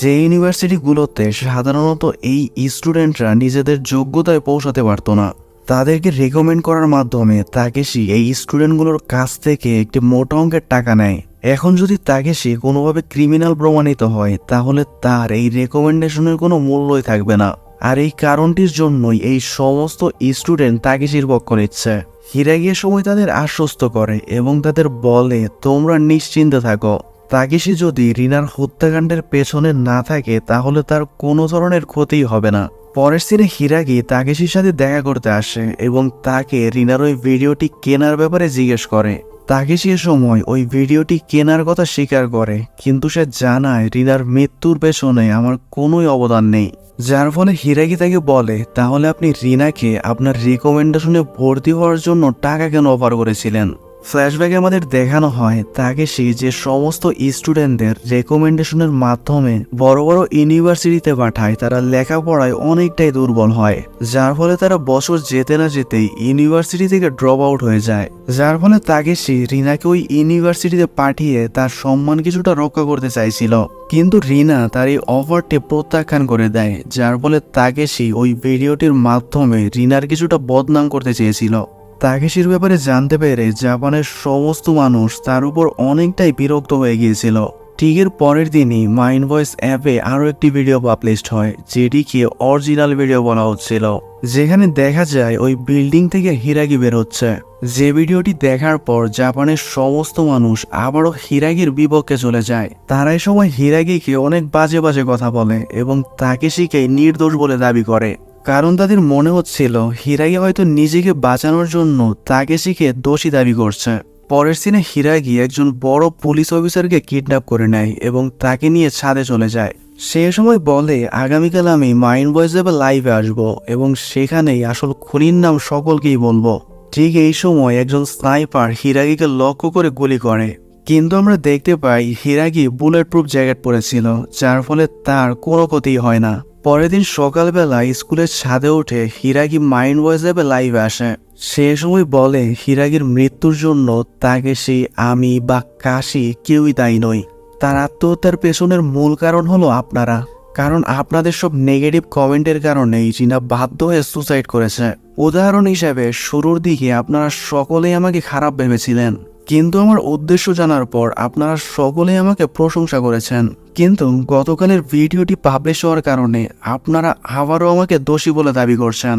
যে ইউনিভার্সিটিগুলোতে সাধারণত এই স্টুডেন্টরা নিজেদের যোগ্যতায় পৌঁছাতে পারতো না। তাদেরকে রেকমেন্ড করার মাধ্যমে তাকেশি এই স্টুডেন্টগুলোর কাছ থেকে একটি মোটা অঙ্কের টাকা নেয়। এখন যদি তাকেশি কোনোভাবে ক্রিমিনাল প্রমাণিত হয়, তাহলে তার এই রেকমেন্ডেশনের কোনো মূল্যই থাকবে না। আর এই কারণটির জন্যই এই সমস্ত স্টুডেন্ট তাকেশির পক্ষ নিচ্ছে। হিরাগির সময় তাদের আশ্বস্ত করে এবং তাদের বলে তোমরা নিশ্চিন্তে থাকো, তাকেশি যদি রিনার হত্যাকাণ্ডের পেছনে না থাকে তাহলে তার কোনো ধরনের ক্ষতিই হবে না। পরের সিনে হিরাগি তাকেশির সাথে দেখা করতে আসে এবং তাকে রিনার ওই ভিডিওটি কেনার ব্যাপারে জিজ্ঞেস করে। তাকেশি এ সময় ওই ভিডিওটি কেনার কথা স্বীকার করে, কিন্তু সে জানায় রিনার মৃত্যুর পেছনে আমার কোনোই অবদান নেই। যার ফলে হিরাগি তাকে বলে, তাহলে আপনি রিনাকে আপনার রিকমেন্ডেশনে ভর্তি হওয়ার জন্য টাকা কেন অফার করেছিলেন? ফ্ল্যাশব্যাকে আমাদের দেখানো হয় তাকেশি যে সমস্ত স্টুডেন্টদের রেকমেন্ডেশনের মাধ্যমে বড় বড় ইউনিভার্সিটিতে পাঠায় তারা লেখাপড়ায় অনেকটাই দুর্বল হয়, যার ফলে তারা বছর যেতে না যেতেই ইউনিভার্সিটি থেকে ড্রপ আউট হয়ে যায়। যার ফলে তাকেশি রিনাকে ওই ইউনিভার্সিটিতে পাঠিয়ে তার সম্মান কিছুটা রক্ষা করতে চাইছিল, কিন্তু রিনা তার এই অফারটি প্রত্যাখ্যান করে দেয়। যার ফলে তাকেশি ওই ভিডিওটির মাধ্যমে রিনার কিছুটা বদনাম করতে চেয়েছিল। তাকেশির ব্যাপারে জানতে পেরে জাপানের সমস্ত মানুষ তার উপর অনেকটাই বিরক্ত হয়ে গিয়েছিল। ঠিক এর পরের দিনই মাইন্ড ভয়েস অ্যাপে আরও একটি ভিডিও পাবলিশড হয়, যেটিকে অরিজিনাল ভিডিও বলা হচ্ছিল, যেখানে দেখা যায় ওই বিল্ডিং থেকে হিরাগি বের হচ্ছে। যে ভিডিওটি দেখার পর জাপানের সমস্ত মানুষ আবারও হিরাগির বিপক্ষে চলে যায়। তারা এই সময় হিরাগিকে অনেক বাজে বাজে কথা বলে এবং তাকেশিকে নির্দোষ বলে দাবি করে, কারণ তাদের মনে হচ্ছিল হিরাগি হয়তো নিজেকে বাঁচানোর জন্য তাকেশিকে দোষী দাবি করছে। পরের সিনে হিরাগি একজন বড় পুলিশ অফিসারকে কিডন্যাপ করে নেয় এবং তাকে নিয়ে ছাদে চলে যায়। সে সময় বলে, আগামীকাল আমি মাইন্ড ভয়েস অ্যাপে লাইভে আসবো এবং সেখানেই আসল খুনির নাম সকলকেই বলবো। ঠিক এই সময় একজন স্নাইপার হিরাগিকে লক্ষ্য করে গুলি করে, কিন্তু আমরা দেখতে পাই হিরাগি বুলেট প্রুফ জ্যাকেট পরেছিল, যার ফলে তার কোনো ক্ষতি হয় না। পরের দিন সকালবেলা স্কুলের ছাদে উঠে হিরাগি মাইন্ড ভয়েস অ্যাপে লাইভে আসে। সে সময় বলে, হিরাগির মৃত্যুর জন্য তাকেশি, আমি বা কাশি কেউই দায়ী নই। তার আত্মহত্যার পেছনের মূল কারণ হলো আপনারা, কারণ আপনাদের সব নেগেটিভ কমেন্টের কারণেই জিনা বাধ্য হয়ে সুসাইড করেছে। উদাহরণ হিসেবে শুরুর দিকে আপনারা সকলেই আমাকে খারাপ ভেবেছিলেন, কিন্তু আমার উদ্দেশ্য জানার পর আপনারা সকলেই আমাকে প্রশংসা করেছেন, কিন্তু গতকালের ভিডিওটি পাবলিশ হওয়ার কারণে আপনারা আবারও আমাকে দোষী বলে দাবি করছেন।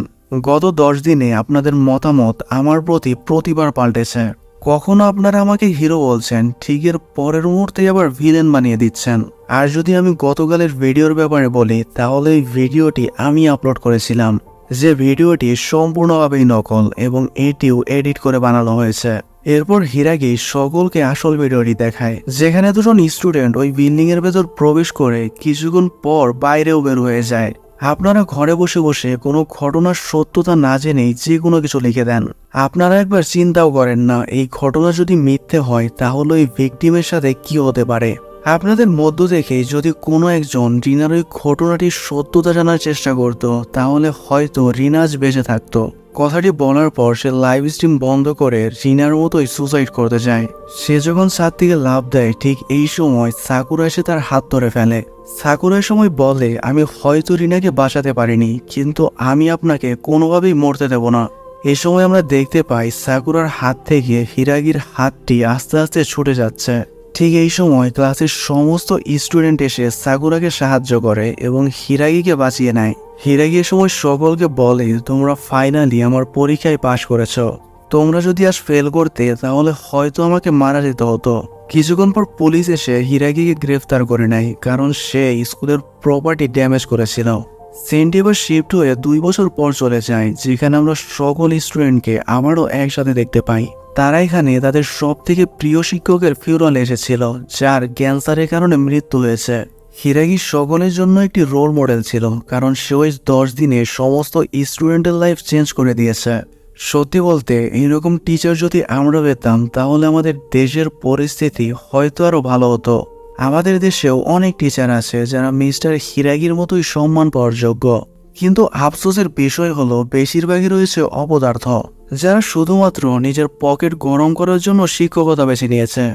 গত 10 দিনে আপনাদের মতামত আমার প্রতি প্রতিবার পাল্টেছে। কখনো আপনারা আমাকে হিরো বলছেন, ঠিক এর পরের মুহূর্তে আবার ভিলেন বানিয়ে দিচ্ছেন। আর যদি আমি গতকালের ভিডিওর ব্যাপারে বলি, তাহলে এই ভিডিওটি আমি আপলোড করেছিলাম, যে ভিডিওটি সম্পূর্ণভাবেই নকল এবং এটিও এডিট করে বানানো হয়েছে। এরপর হিরাগি সকলকে আসল ভিডিওটি দেখায়, যেখানে দুজন স্টুডেন্ট ওই বিল্ডিং এর ভেতর প্রবেশ করে কিছুক্ষণ পর বাইরেও বের হয়ে যায়। আপনারা ঘরে বসে বসে কোনো ঘটনার সত্যতা না জেনেই যে কোনো কিছু লিখে দেন। আপনারা একবার চিন্তাও করেন না এই ঘটনা যদি মিথ্যে হয় তাহলে ওই ভিকটিমের সাথে কি হতে পারে। আপনাদের মধ্য থেকে যদি কোনো একজন রিনার ওই ঘটনাটির সত্যতা জানার চেষ্টা করত, তাহলে হয়তো রিনাজ বেঁচে থাকতো। কথাটি বলার পর সে লাইভ স্ট্রিম বন্ধ করে রিনার মতোই সুসাইড করতে যায়। সে যখন ছাদ থেকে লাফ দেয়, ঠিক এই সময় সাকুরা এসে তার হাত ধরে ফেলে। সাকুরা সময় বলে, আমি হয়তো রিনাকে বাঁচাতে পারিনি, কিন্তু আমি আপনাকে কোনোভাবেই মরতে দেব না। এই সময় আমরা দেখতে পাই সাকুরার হাত থেকে হিরাগির হাতটি আস্তে আস্তে ছুটে যাচ্ছে। ঠিক এই সময় ক্লাসের সমস্ত স্টুডেন্ট এসে সাকুরাকে সাহায্য করে এবং হিরাগিকে বাঁচিয়ে নেয়। হিরাগি এ সময় সকলকে বলে, তোমরা ফাইনালি আমার পরীক্ষায় পাশ করেছ। তোমরা যদি আজ ফেল করতে তাহলে হয়তো আমাকে মারা যেতে হতো। কিছুক্ষণ পর পুলিশ এসে হিরাগিকে গ্রেফতার করে নেয়, কারণ সে স্কুলের প্রপার্টি ড্যামেজ করেছিল। সেন্টি এবার শিফট হয়ে 2 বছর পর চলে যায়, যেখানে আমরা সকল স্টুডেন্টকে আবারও একসাথে দেখতে পাই। তারা এখানে তাদের সব থেকে প্রিয় শিক্ষকের ফিউরাল এসেছিল, যার ক্যান্সারের কারণে মৃত্যু হয়েছে। হিরাগি সকলের জন্য একটি রোল মডেল ছিল, কারণ সে ওই 10 দিনে সমস্ত স্টুডেন্টের লাইফ চেঞ্জ করে দিয়েছে। সত্যি বলতে এইরকম টিচার যদি আমরা পেতাম তাহলে আমাদের দেশের পরিস্থিতি হয়তো আরও ভালো হতো। আমাদের দেশেও অনেক টিচার আছে যারা মিস্টার হিরাগির মতোই সম্মান পাওয়ার যোগ্য, কিন্তু আফসোসের বিষয় হলো বেশিরভাগই রয়েছে অপদার্থ, যারা শুধুমাত্র নিজের পকেট গরম করার জন্য শিক্ষকতা বেছে নিয়েছে।